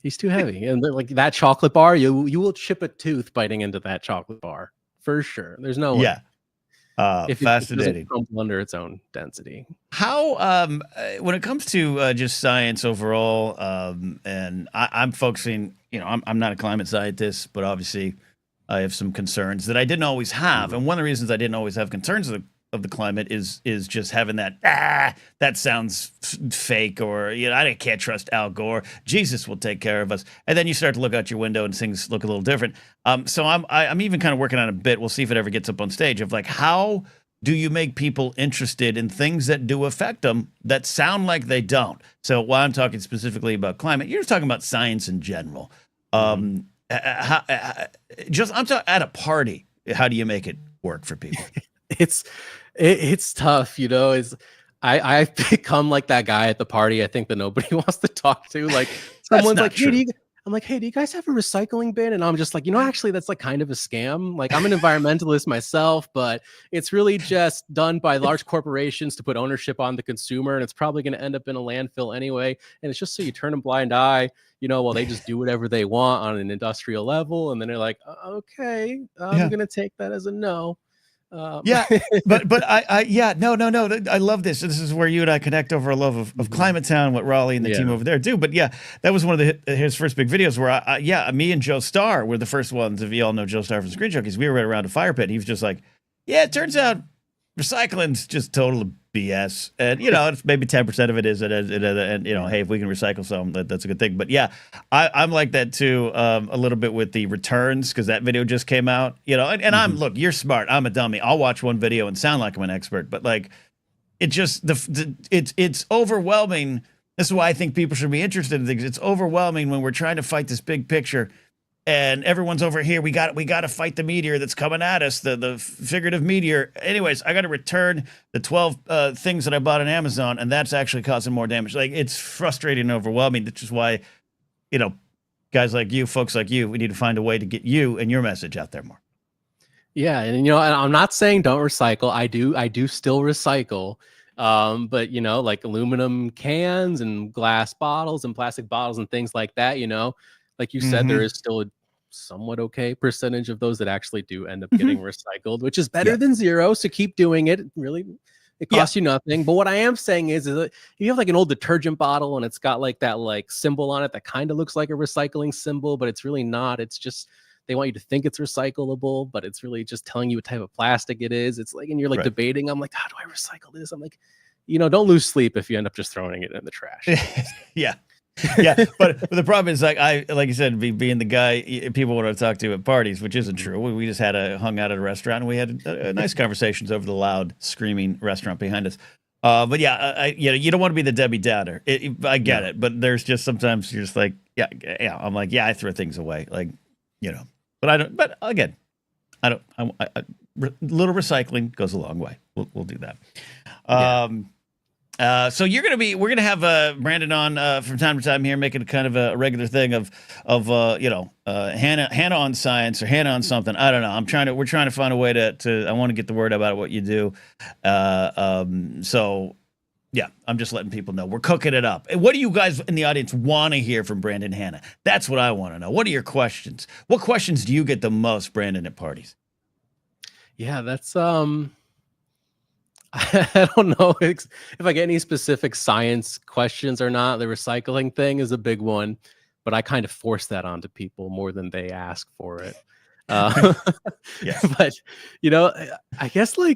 He's too heavy. And like that chocolate bar, you will chip a tooth biting into that chocolate bar for sure. There's no way. Yeah. If Fascinating. it crumble under its own density. How when it comes to just science overall, and I'm focusing, you know, I'm not a climate scientist, but obviously I have some concerns that I didn't always have. And one of the reasons I didn't always have concerns of the climate is just having that sounds fake, or, you know, I can't trust Al Gore. Jesus will take care of us. And then you start to look out your window and things look a little different. So I'm even kind of working on a bit. We'll see if it ever gets up on stage, of like, how do you make people interested in things that do affect them that sound like they don't? So while I'm talking specifically about climate, you're talking about science in general. Just I'm talking at a party. How do you make it work for people? It's tough, you know. I've become like that guy at the party I think that nobody wants to talk to. Like someone's like, hey, I'm like, hey, do you guys have a recycling bin? And I'm just like, you know, actually that's like kind of a scam. Like I'm an environmentalist myself, but it's really just done by large corporations to put ownership on the consumer, and it's probably going to end up in a landfill anyway. And it's just so you turn a blind eye, you know, while they just do whatever they want on an industrial level. And then they're like, okay, I'm going to take that as a no. Yeah, but no. I love this. This is where you and I connect over a love of Climate Town, what Raleigh and the team over there do. But yeah, that was one of his first big videos where me and Joe Starr were the first ones. If you all know Joe Starr from Screen Junkies, we were right around a fire pit. And he was just like, yeah, it turns out recycling's just total BS. And, you know, it's maybe 10% of it is, and, you know, hey, if we can recycle some, that's a good thing. But yeah, I'm like that too, a little bit with the returns, because that video just came out, you know, and look, you're smart. I'm a dummy. I'll watch one video and sound like I'm an expert, but like, it just, it's overwhelming. This is why I think people should be interested in things. It's overwhelming when we're trying to fight this big picture. And everyone's over here. We got to fight the meteor that's coming at us, the figurative meteor. Anyways, I got to return the 12 things that I bought on Amazon, and that's actually causing more damage. Like, it's frustrating and overwhelming. Which is why, you know, guys like you, folks like you, we need to find a way to get you and your message out there more. Yeah, and you know, I'm not saying don't recycle. I do still recycle. But you know, like aluminum cans and glass bottles and plastic bottles and things like that, you know, like you said, there is still a somewhat okay percentage of those that actually do end up getting recycled, which is better than zero. So keep doing it. Really, it costs you nothing. But what I am saying is that if you have like an old detergent bottle and it's got like that like symbol on it that kind of looks like a recycling symbol, but it's really not. It's just they want you to think it's recyclable, but it's really just telling you what type of plastic it is. It's like, and you're like debating. I'm like, how do I recycle this? I'm like, you know, don't lose sleep if you end up just throwing it in the trash. Yeah. Yeah, but the problem is like you said, being the guy people want to talk to at parties, which isn't true. We just hung out at a restaurant and we had nice conversations over the loud screaming restaurant behind us. But yeah, you don't want to be the Debbie Downer. I get it, but there's just sometimes you're just like, yeah. I'm like, yeah, I throw things away, like, but I don't. But again, I don't. Little recycling goes a long way. We'll do that. So we're gonna have Brandon on from time to time here, making kind of a regular thing of Hannah on science or Hannah on something. I don't know. We're trying to find a way to I want to get the word about what you do. So yeah, I'm just letting people know we're cooking it up. What do you guys in the audience want to hear from Brandon Hannah? That's what I want to know. What are your questions? What questions do you get the most, Brandon, at parties? Yeah, that's I don't know if I get any specific science questions or not. The recycling thing is a big one, but I kind of force that onto people more than they ask for it. Yes. But, I guess to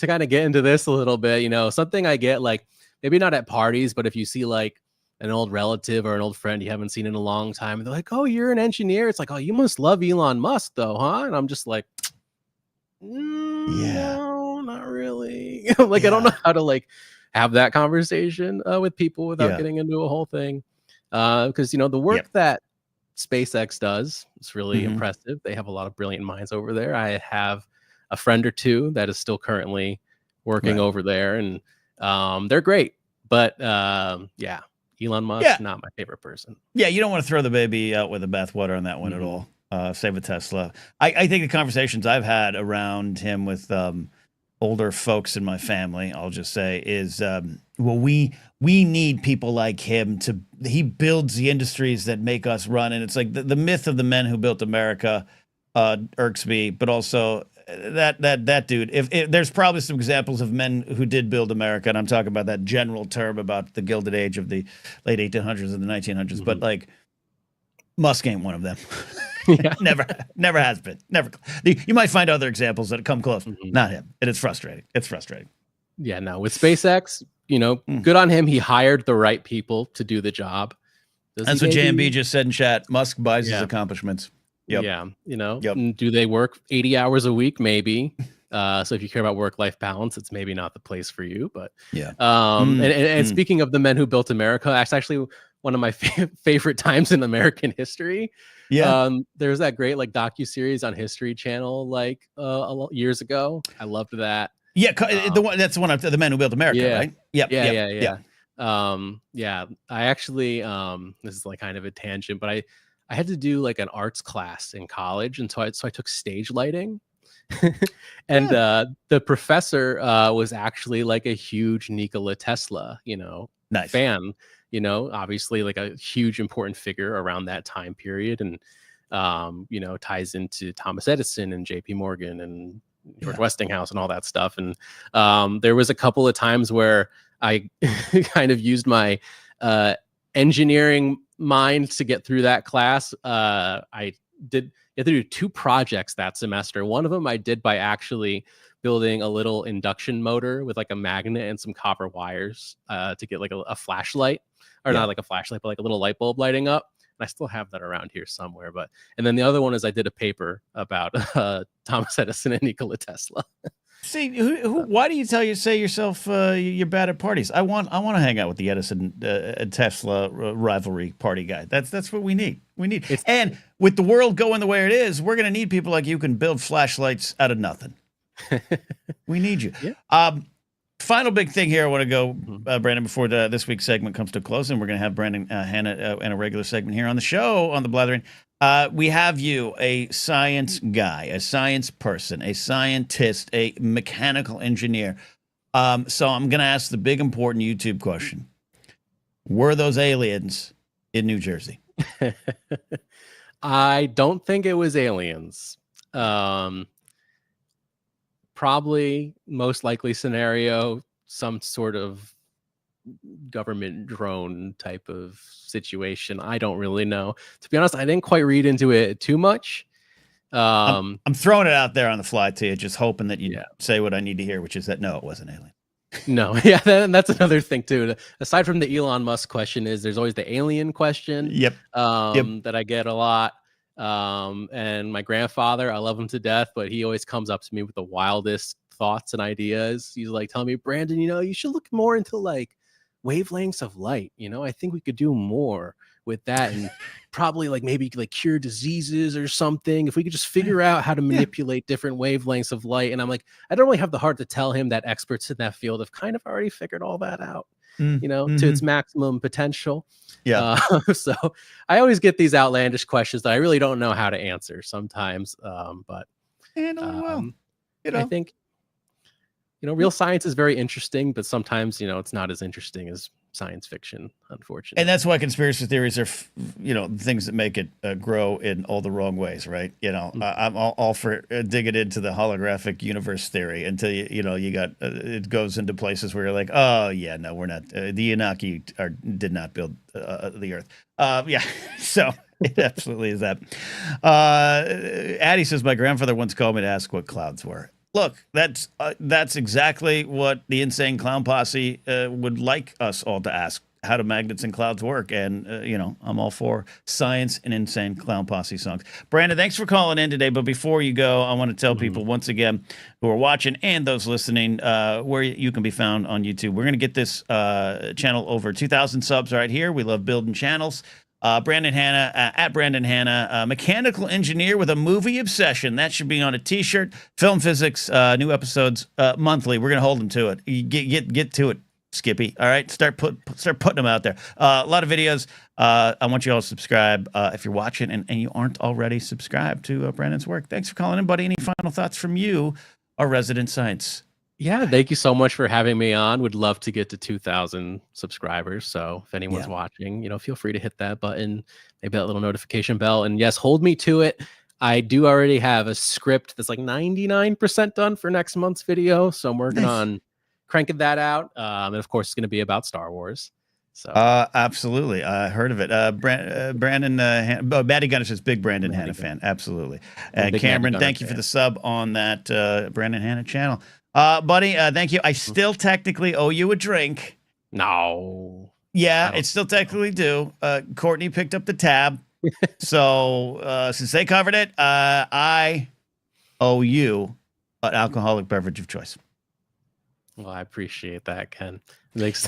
kind of get into this a little bit, something I get like maybe not at parties, but if you see like an old relative or an old friend you haven't seen in a long time, and they're like, "Oh, you're an engineer." It's like, "Oh, you must love Elon Musk though, huh?" And I'm just like, no, not really. I don't know how to have that conversation with people without getting into a whole thing. Because the work that SpaceX does is really impressive. They have a lot of brilliant minds over there. I have a friend or two that is still currently working over there, and they're great. But Elon Musk, not my favorite person. Yeah, you don't want to throw the baby out with the bathwater on that one at all. Save a Tesla. I think the conversations I've had around him with older folks in my family, I'll just say, is we need people like him he builds the industries that make us run. And it's like the myth of the men who built America irks me, but also that dude, if there's probably some examples of men who did build America, and I'm talking about that general term about the Gilded Age of the late 1800s and the 1900s, but like Musk ain't one of them. Never has been. Never. You might find other examples that come close. Not him. And it's frustrating. Yeah, no. With SpaceX, good on him. He hired the right people to do the job. That's what JMB just said in chat. Musk buys his accomplishments. Yep. Yeah. Do they work 80 hours a week? Maybe. So if you care about work-life balance, it's maybe not the place for you. But and speaking of the men who built America, that's actually one of my favorite times in American history. There's that great docuseries on History Channel years ago. I loved that. That's the one of the men who built America, right? Yeah. I actually this is kind of a tangent, but I had to do an arts class in college, and so I took stage lighting. And the professor was actually a huge Nikola Tesla fan, obviously a huge important figure around that time period, and ties into Thomas Edison and JP Morgan and George Westinghouse and all that stuff. And there was a couple of times where I kind of used my engineering mind to get through that class. You had to do 2 projects that semester. One of them I did by actually building a little induction motor with a magnet and some copper wires to get a flashlight, or not a flashlight, but a little light bulb lighting up. And I still have that around here somewhere. And then the other one is I did a paper about Thomas Edison and Nikola Tesla. See, why do you say yourself you're bad at parties? I want to hang out with the Edison Tesla rivalry party guy. That's what we need. And with the world going the way it is, we're going to need people like you who can build flashlights out of nothing. We need you. Yeah. Final big thing here. I want to go, Brandon, before this week's segment comes to a close, and we're going to have Brandon Hannah in a regular segment here on the show on the Blathering. We have you, a science guy, a science person, a scientist, a mechanical engineer. So I'm going to ask the big important YouTube question. Were those aliens in New Jersey? I don't think it was aliens. Probably most likely scenario, some sort of government drone type of situation. I don't really know. To be honest, I didn't quite read into it too much. I'm throwing it out there on the fly to you, just hoping that you say what I need to hear, which is that no, it wasn't alien. No, yeah, that's another thing too. Aside from the Elon Musk question, there's always the alien question. Yep. That I get a lot. And my grandfather, I love him to death, but he always comes up to me with the wildest thoughts and ideas. He's like telling me, Brandon, you should look more into like wavelengths of light. I think we could do more with that, and probably like maybe like cure diseases or something if we could just figure out how to manipulate different wavelengths of light. And I'm like, I don't really have the heart to tell him that experts in that field have kind of already figured all that out, to its maximum potential. Yeah. So I always get these outlandish questions that I really don't know how to answer sometimes. But Handle it well. I think, real science is very interesting, but sometimes, it's not as interesting as science fiction, unfortunately. And that's why conspiracy theories are, things that make it grow in all the wrong ways, right? I'm all for digging into the holographic universe theory until you got it goes into places where you're like, oh yeah, no, we're not. The Anunnaki did not build the Earth. Yeah, so it absolutely is that. Addie says my grandfather once called me to ask what clouds were. Look, that's exactly what the Insane Clown Posse would like us all to ask. How do magnets and clouds work? And, I'm all for science and Insane Clown Posse songs. Brandon, thanks for calling in today. But before you go, I want to tell people once again who are watching and those listening where you can be found on YouTube. We're going to get this channel over 2,000 subs right here. We love building channels. Brandon Hanna, at Brandon Hanna, mechanical engineer with a movie obsession. That should be on a t-shirt. Film Physics, new episodes monthly. We're going to hold them to it. You get to it, Skippy. All right, start putting them out there. A lot of videos. I want you all to subscribe if you're watching and you aren't already subscribed to Brandon's work. Thanks for calling in, buddy. Any final thoughts from you, our resident science? Yeah, thank you so much for having me on. Would love to get to 2,000 subscribers. So if anyone's watching, feel free to hit that button, maybe that little notification bell. And yes, hold me to it. I do already have a script that's like 99% done for next month's video. So I'm working on cranking that out. And of course, it's going to be about Star Wars. So absolutely. I heard of it. Brandon, Maddie Gunner says big Brandon Hanna fan. Absolutely. And Cameron, thank you for the sub on that Brandon Hanna channel. Buddy, thank you. I still technically owe you a drink. No. Yeah, it's still technically due. Courtney picked up the tab. So since they covered it, I owe you an alcoholic beverage of choice. Well, I appreciate that, Ken. Thanks,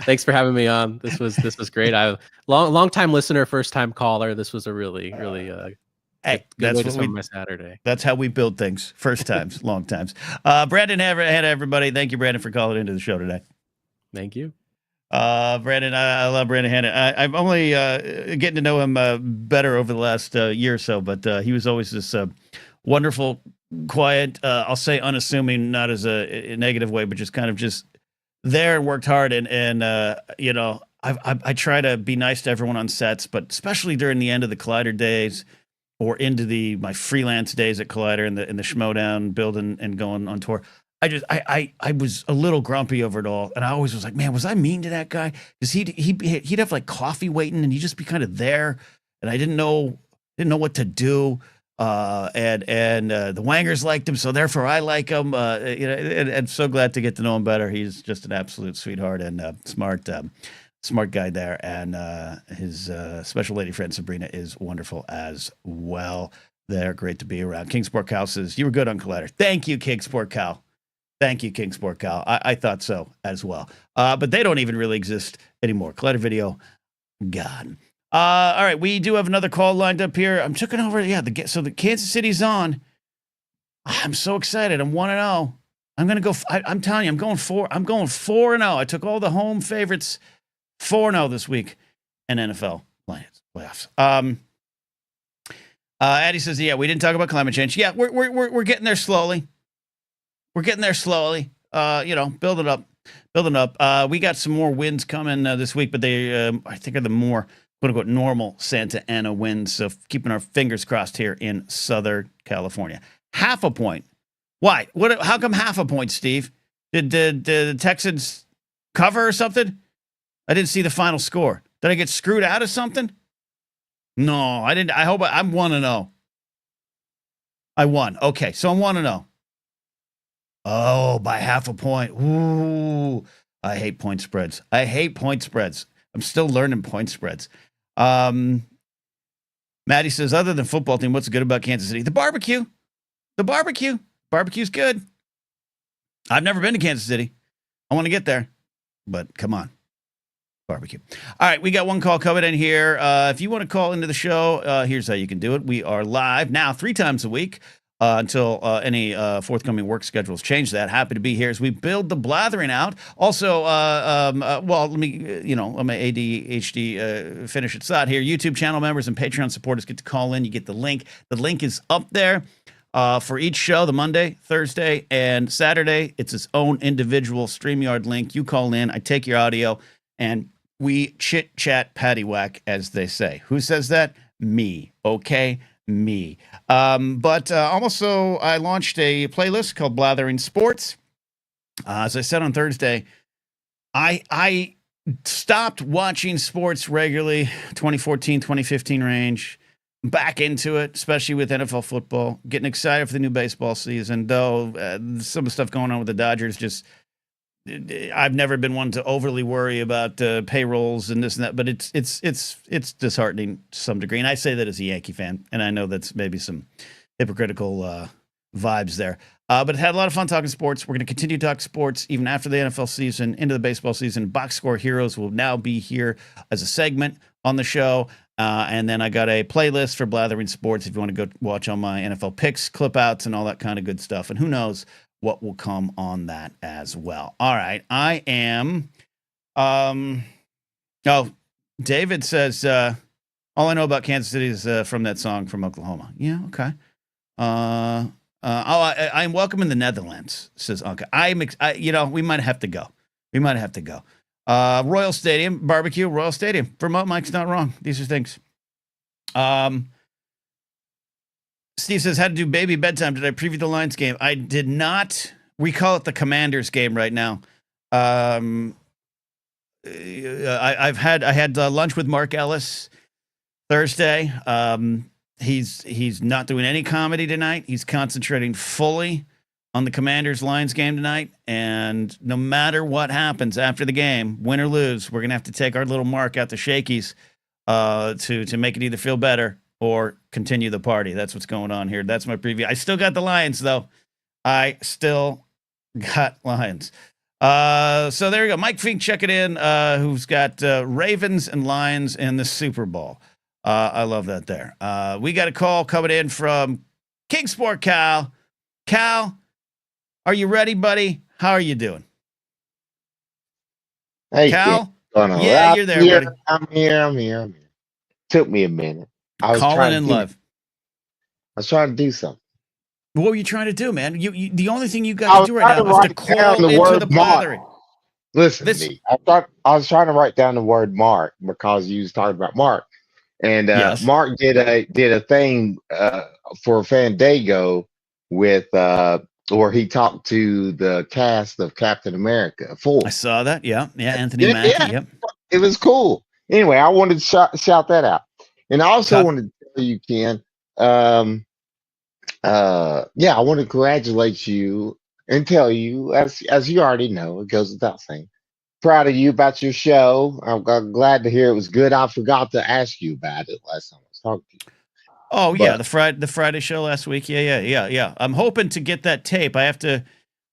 thanks for having me on. This was great. I long time listener, first time caller. This was a really hey, good way to start my Saturday. That's how we build things. First times, long times. Brandon Hanna, everybody. Thank you, Brandon, for calling into the show today. Thank you. Brandon, I love Brandon Hanna. I'm only getting to know him better over the last year or so, but he was always this wonderful, quiet, I'll say unassuming, not as a negative way, but just kind of just there and worked hard. And I try to be nice to everyone on sets, but especially during the end of the Collider days or into my freelance days at Collider and the Schmodown building and going on tour. I was a little grumpy over it all, and I always was like, man, was I mean to that guy? Because he'd have like coffee waiting, and he'd just be kind of there, and I didn't know what to do. And the Wangers liked him, so therefore I like him. And so glad to get to know him better. He's just an absolute sweetheart and smart guy there. And his special lady friend Sabrina is wonderful as well. They're great to be around. King Sport Cow says you were good on Collider. Thank you, King Sport Cow. Thank you, King Sport Cow. I thought so as well. But they don't even really exist anymore. Collider Video, gone. All right, we do have another call lined up here. I'm checking over. Yeah, so the Kansas City's on. I'm so excited. I'm 1-0. I'm gonna go. I'm telling you, I'm going 4-0. I took all the home favorites. 4-0 this week in NFL playoffs. Addie says, yeah, we didn't talk about climate change. Yeah, we're getting there slowly. We're getting there slowly. Building up. We got some more wins coming this week, but they, I think, are the more quote-unquote normal Santa Ana wins. So keeping our fingers crossed here in Southern California. Half a point. Why? How come half a point, Steve? Did the Texans cover or something? I didn't see the final score. Did I get screwed out of something? No, I didn't. I hope I'm 1-0. I won. Okay, so I'm 1-0. Oh, by half a point. Ooh, I hate point spreads. I'm still learning point spreads. Maddie says, other than football team, what's good about Kansas City? The barbecue. Barbecue's good. I've never been to Kansas City. I want to get there, but come on. Barbecue. All right, we got one call coming in here. If you want to call into the show, here's how you can do it. We are live now 3 times a week until any forthcoming work schedules change that. Happy to be here as we build the Blathering out. Also, well, let me, let my ADHD finish its thought here. YouTube channel members and Patreon supporters get to call in. You get the link. The link is up there. For each show, the Monday, Thursday, and Saturday, it's its own individual StreamYard link. You call in, I take your audio, and we chit-chat paddywhack, as they say. Who says that? Me, okay? Me. But also, I launched a playlist called Blathering Sports. As I said on Thursday, I stopped watching sports regularly, 2014, 2015 range. Back into it, especially with NFL football. Getting excited for the new baseball season, though some of the stuff going on with the Dodgers just... I've never been one to overly worry about payrolls and this and that, but it's disheartening to some degree. And I say that as a Yankee fan, and I know that's maybe some hypocritical vibes there. But had a lot of fun talking sports. We're going to continue to talk sports even after the NFL season, into the baseball season. Box Score Heroes will now be here as a segment on the show. And then I got a playlist for Blathering Sports if you want to go watch all my NFL picks, clip outs, and all that kind of good stuff. And who knows what will come on that as well. All right. I am. David says, all I know about Kansas City is from that song from Oklahoma. Yeah. Okay. I'm welcome in the Netherlands, says Uncle. We might have to go. Royal Stadium, barbecue, Royal Stadium. Vermont Mike's not wrong. These are things. Steve says, how to do baby bedtime. Did I preview the Lions game? I did not. We call it the Commanders game right now. I had lunch with Mark Ellis Thursday. He's not doing any comedy tonight. He's concentrating fully on the Commanders-Lions game tonight. And no matter what happens after the game, win or lose, we're going to have to take our little Mark out the shakies to make it either feel better or continue the party. That's what's going on here. That's my preview. I still got the Lions, though. So there you go. Mike Fink checking in, who's got Ravens and Lions in the Super Bowl. I love that there. We got a call coming in from Kingsport Cal. Cal, are you ready, buddy? How are you doing? Hey, Cal? Yeah, you're there, buddy. I'm here. Took me a minute. I was calling in live. I was trying to do something. What were you trying to do, man? You the only thing you got to do right now is to call into the Blathering. Listen to me. I was trying to write down the word Mark because you was talking about Mark. And yes. Mark did a thing for Fandango with where he talked to the cast of Captain America 4. I saw that. Yeah, Anthony Mackie. Yeah. Yep. It was cool. Anyway, I wanted to shout that out. And I also wanted to tell you, Ken, I want to congratulate you and tell you, as you already know, it goes without saying, proud of you about your show. I'm glad to hear it was good. I forgot to ask you about it last time I was talking to you. Oh, yeah, the Friday show last week. Yeah. I'm hoping to get that tape. I have to,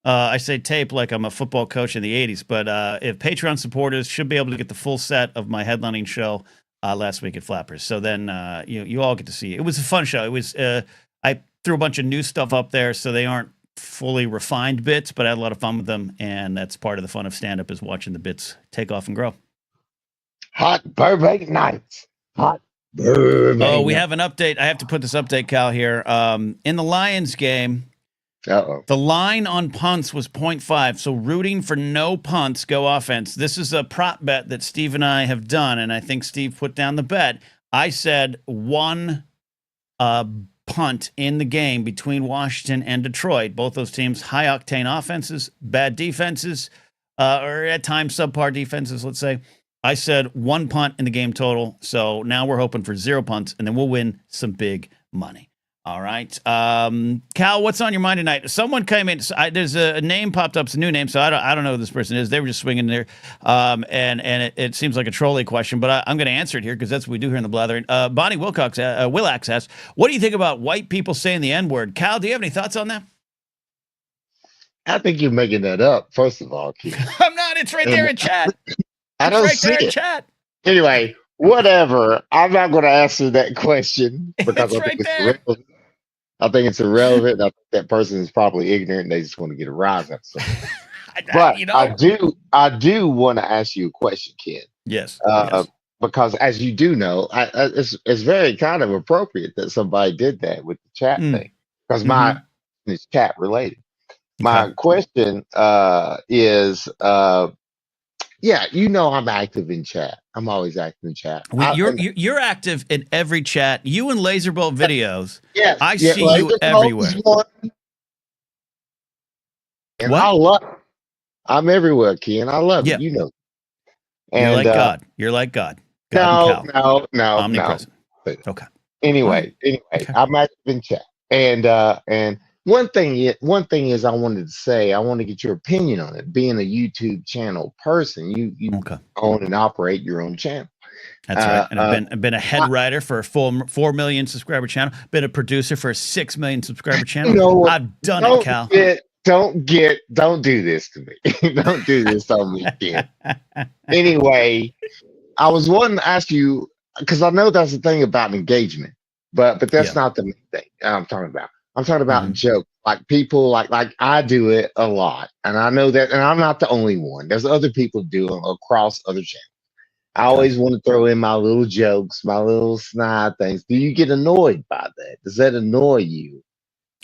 I say tape like I'm a football coach in the 80s, but if Patreon supporters should be able to get the full set of my headlining show last week at Flappers. So then you all get to see it. It was a fun show. It was I threw a bunch of new stuff up there, so they aren't fully refined bits, but I had a lot of fun with them, and that's part of the fun of stand-up is watching the bits take off and grow. Hot Burbank nights. Hot Burbank. Oh, we have an update. I have to put this update, Cal, here. In the Lions game, the line on punts was 0.5, so rooting for no punts, go offense. This is a prop bet that Steve and I have done, and I think Steve put down the bet. I said one punt in the game between Washington and Detroit. Both those teams, high-octane offenses, bad defenses, or at times subpar defenses, let's say. I said one punt in the game total, so now we're hoping for 0 punts, and then we'll win some big money. All right. Cal, what's on your mind tonight? Someone came in. There's a name popped up. It's a new name, so I don't know who this person is. They were just swinging there. And it seems like a trolley question, but I'm going to answer it here because that's what we do here in the Blathering. Bonnie Wilcox, Willax asks, what do you think about white people saying the N-word? Cal, do you have any thoughts on that? I think you're making that up, first of all, Keith. I'm not. It's right there in chat. I don't right see there in it. chat. Anyway, whatever. I'm not going to answer that question because It's I think right it's there. irrelevant. I think it's irrelevant. I think that person is probably ignorant and they just want to get a rise out of something. But You know? I do want to ask you a question, Ken. Yes. Yes. Because as you do know, it's very kind of appropriate that somebody did that with the chat thing. Because my it's chat related. My question is yeah, you know I'm active in chat. I'm always active in chat. You're active in every chat. You and Laserbolt videos. Yes, I see you everywhere. And What? I love it. I'm everywhere, Ken. I love it. You know. And, you're like God. You're like God. God and Cal. No. Omnipresent. Okay. Anyway, I'm active in chat. And one thing is I wanted to say, I want to get your opinion on it. Being a YouTube channel person, you own and operate your own channel. That's right. And I've been a head writer for a full 4 million subscriber channel. Been a producer for a 6 million subscriber channel. I've done it, Cal. Don't do this to me. Don't do this on me, Ken. Anyway, I was wanting to ask you, because I know that's the thing about engagement, but that's not the main thing I'm talking about. I'm talking about jokes, like people like I do it a lot, and I know that, and I'm not the only one. There's other people do it across other channels. I always want to throw in my little jokes, my little snide things. Do you get annoyed by that? Does that annoy you?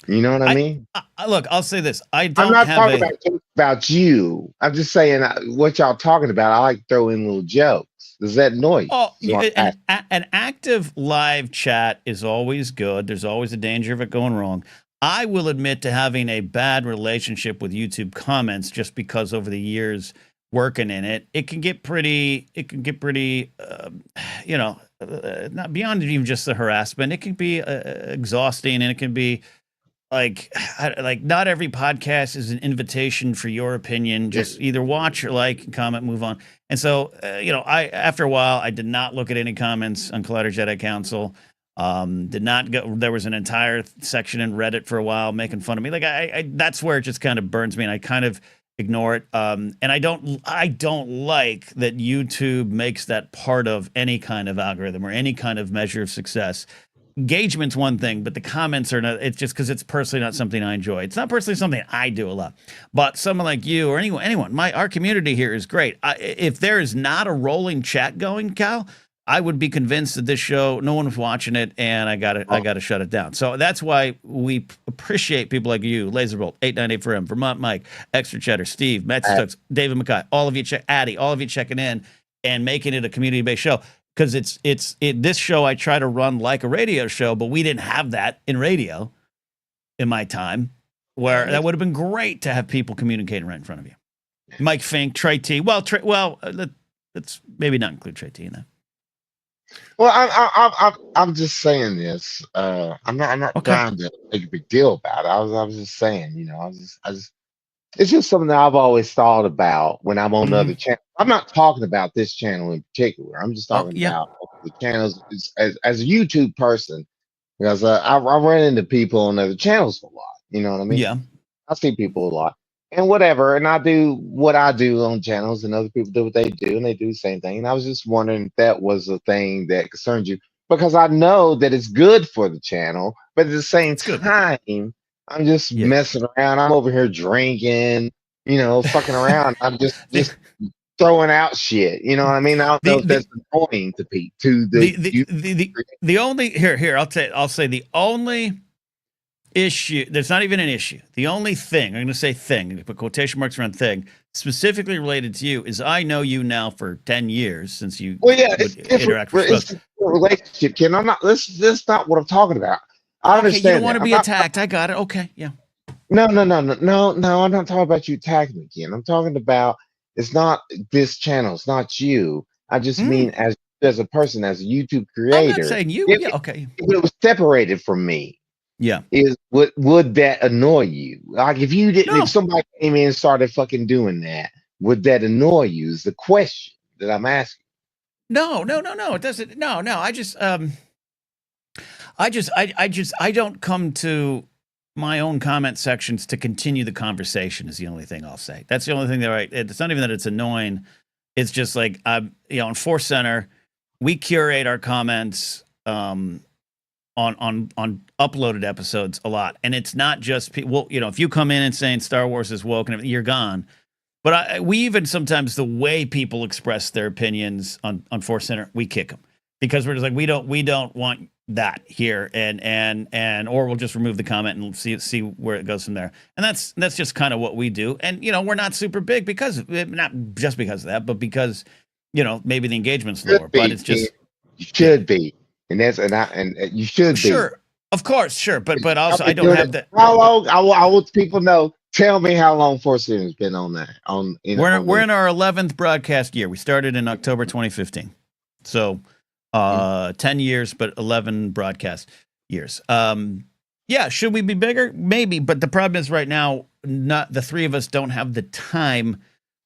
You know what I mean? Look, I'll say this. I'm not talking about you. I'm just saying what y'all talking about. I like to throw in little jokes. Does that annoy you? Oh, an active live chat is always good. There's always a danger of it going wrong. I will admit to having a bad relationship with YouTube comments just because over the years working in it, it can get pretty, not beyond even just the harassment. It can be exhausting, and it can be like not every podcast is an invitation for your opinion. Just either watch or like, comment, move on. And so, after a while, I did not look at any comments on Collider Jedi Council. Did not go. There was an entire section in Reddit for a while making fun of me. Like that's where it just kind of burns me, and I kind of ignore it. And I don't like that YouTube makes that part of any kind of algorithm or any kind of measure of success. Engagement's one thing, but the comments are not. It's just because it's personally not something I enjoy. It's not personally something I do a lot. But someone like you or anyone, our community here is great. If there is not a rolling chat going, Cal, I would be convinced that this show, no one was watching it, and I gotta shut it down. So that's why we appreciate people like you, Laserbolt, 898 for him, Vermont Mike, Extra Cheddar, Steve, Matt Stokes, David McKay, all of you, Addy, all of you checking in and making it a community-based show. Because this show I try to run like a radio show, but we didn't have that in radio in my time, where that would have been great to have people communicating right in front of you. Mike Fink, Trey T. Let's maybe not include Trey T in that. Well, I'm just saying this. I'm not trying to make a big deal about it. I was just saying, it's just something that I've always thought about when I'm on other channels. I'm not talking about this channel in particular. I'm just talking about the channels as a YouTube person, because I run into people on other channels a lot. You know what I mean? Yeah. I see people a lot and whatever, and I do what I do on channels, and other people do what they do, and they do the same thing. And I was just wondering if that was a thing that concerned you, because I know that it's good for the channel, but at the same time, I'm just messing around. I'm over here drinking, fucking around. I'm just throwing out shit. You know what I mean? I don't know if that's annoying to people. The only here I'll say the only issue. There's not even an issue. The only thing I'm going to say thing, put quotation marks around thing, specifically related to you, is I know you now for 10 years since you interact with it's a relationship, Ken. I'm not. That's not what I'm talking about. I understand. You don't want to be attacked. I got it. Okay, yeah. No. I'm not talking about you attacking me, Ken. I'm talking about it's not this channel. It's not you. I just mean as a person, as a YouTube creator. I'm not saying you. Okay. It was separated from me. Yeah. is would that annoy you? Like if you didn't, No. if somebody came in and started fucking doing that, would that annoy you? Is the question that I'm asking. No. It doesn't. No. I don't come to my own comment sections to continue the conversation is the only thing I'll say. That's the only thing it's not even that it's annoying. It's just like, in Force Center, we curate our comments, on uploaded episodes a lot. And it's not just people, if you come in and saying Star Wars is woke and you're gone. But we even sometimes the way people express their opinions on Force Center, we kick them because we're just like, we don't want that here, and or we'll just remove the comment and see where it goes from there. And that's just kind of what we do. And we're not super big not just because of that, but because maybe the engagement's lower. But it's just you should be, and you should be. Sure, of course, sure. But also I don't have that. How long? I want people know. Tell me how long Force Center has been on that. We're in our 11th broadcast year. We started in October 2015, so 10 years, but 11 broadcast years. Yeah, should we be bigger? Maybe, but the problem is right now, not the three of us don't have the time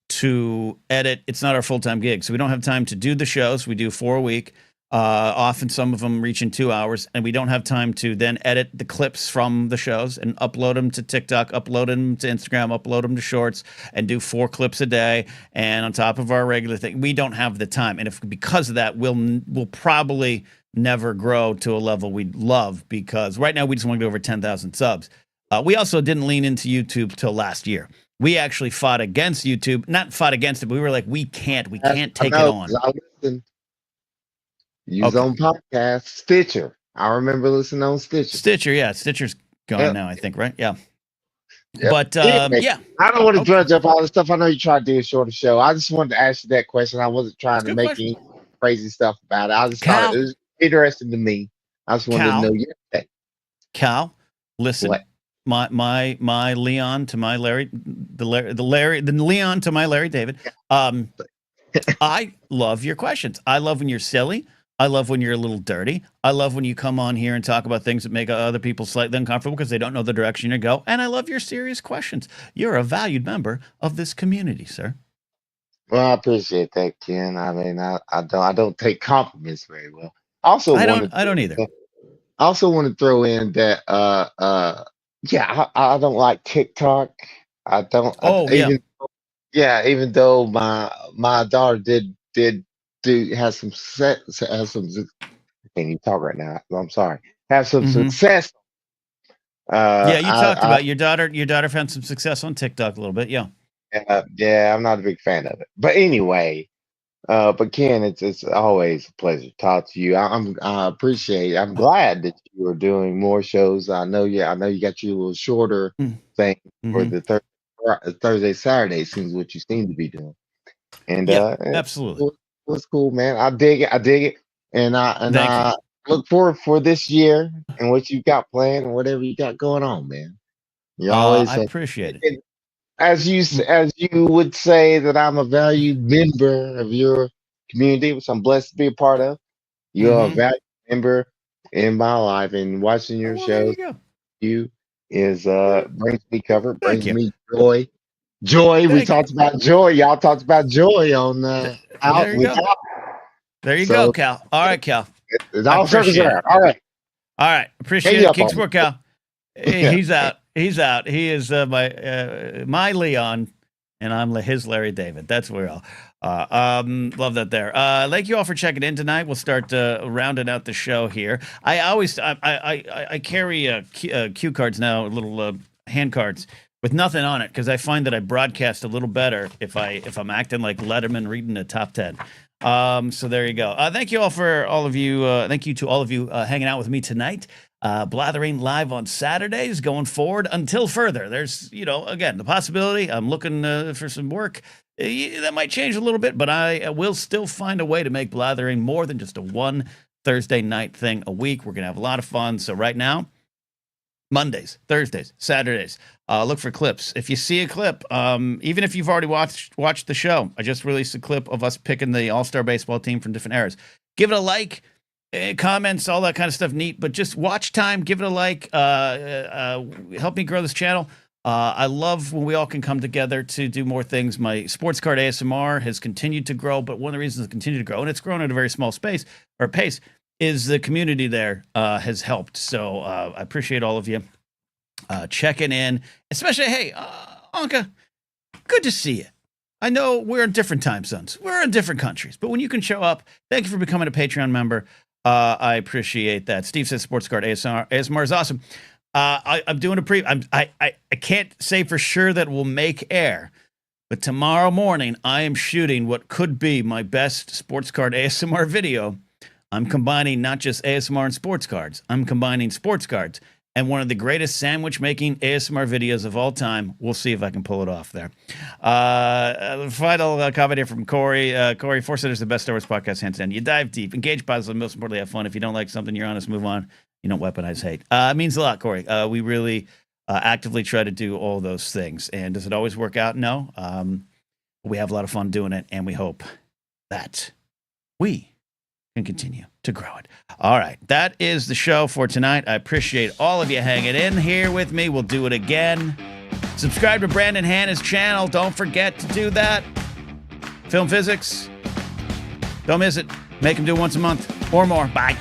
to edit. It's not our full-time gig, so we don't have time to do the shows. We do 4 a week. Often some of them reaching 2 hours, and we don't have time to then edit the clips from the shows and upload them to TikTok, upload them to Instagram, upload them to Shorts, and do 4 clips a day. And on top of our regular thing, we don't have the time. And because of that, we'll probably never grow to a level we'd love, because right now we just want to get over 10,000 subs. We also didn't lean into YouTube till last year. We actually fought against YouTube, not fought against it, but we were like, we can't take it on. Use on podcast, Stitcher. I remember listening on Stitcher. Stitcher's gone now, I think, right? Yeah. Yep. But anyway, yeah. I don't want to dredge up all the stuff. I know you tried to do a shorter show. I just wanted to ask you that question. I wasn't trying to make any crazy stuff about it. I just thought it was interesting to me. I just wanted to know your take. Cal, listen. What? My Leon to my Larry, the Leon to my Larry David. I love your questions. I love when you're silly. I love when you're a little dirty. I love when you come on here and talk about things that make other people slightly uncomfortable because they don't know the direction you go. And I love your serious questions. You're a valued member of this community, sir. Well, I appreciate that, Ken. I mean, I don't take compliments very well. I don't either. I also want to throw in that I don't like TikTok. I don't. Even though my daughter did has some I can't even talk right now. I'm sorry. Have some success. You talked about your daughter found some success on TikTok a little bit. Yeah. I'm not a big fan of it. But anyway, but Ken, it's always a pleasure to talk to you. I appreciate it. I'm glad that you are doing more shows. I know you got your little shorter thing for the Thursday, Saturday seems what you seem to be doing. And absolutely. It was cool, man. I dig it. And I look forward for this year and what you got planned and whatever you got going on, man. You always I appreciate it. As you would say that I'm a valued member of your community, which I'm blessed to be a part of. You're a valued member in my life, and watching your shows brings me comfort, brings me joy. We talked about joy. Y'all talked about joy on there you go, Cal. All right, Cal. It's all circles around. All right. Appreciate it. Keep support, Cal. He's out. He is my Leon, and I'm his Larry David. That's where we all love that there. Thank you all for checking in tonight. We'll start rounding out the show here. I carry cue cards now, little hand cards with nothing on it, because I find that I broadcast a little better if I'm acting like Letterman reading a top 10. So there you go. Thank you all for all of you. Thank you to all of you hanging out with me tonight. Blathering live on Saturdays going forward until further. There's, again, the possibility I'm looking for some work. That might change a little bit, but I will still find a way to make Blathering more than just a one Thursday night thing a week. We're going to have a lot of fun. So right now, Mondays, Thursdays, Saturdays, look for clips. If you see a clip, even if you've already watched the show, I just released a clip of us picking the all-star baseball team from different eras. Give it a like. comments, all that kind of stuff, neat. But just watch time, give it a like, help me grow this channel. I love when we all can come together to do more things. My sports card ASMR has continued to grow, but one of the reasons it's continued to grow, and it's grown at a very small pace, is the community there has helped. So I appreciate all of you checking in, especially, hey, Anka, good to see you. I know we're in different time zones. We're in different countries, but when you can show up, thank you for becoming a Patreon member. I appreciate that. Steve says sports card ASMR is awesome. I'm doing I can't say for sure that we'll make air, but tomorrow morning I am shooting what could be my best sports card ASMR video. I'm combining not just ASMR and sports cards. I'm combining sports cards and one of the greatest sandwich making ASMR videos of all time. We'll see if I can pull it off there. Final comment here from Corey. Corey, Force Center is the best Star Wars podcast, hands down. You dive deep, engage positively, most importantly, have fun. If you don't like something, you're honest, move on. You don't weaponize hate. It means a lot, Corey. We really actively try to do all those things. And does it always work out? No. We have a lot of fun doing it, and we hope that we can continue to grow it. All right. That is the show for tonight. I appreciate all of you hanging in here with me. We'll do it again. Subscribe to Brandon Hanna's channel. Don't forget to do that. Film Physics. Don't miss it. Make him do it once a month or more. Bye.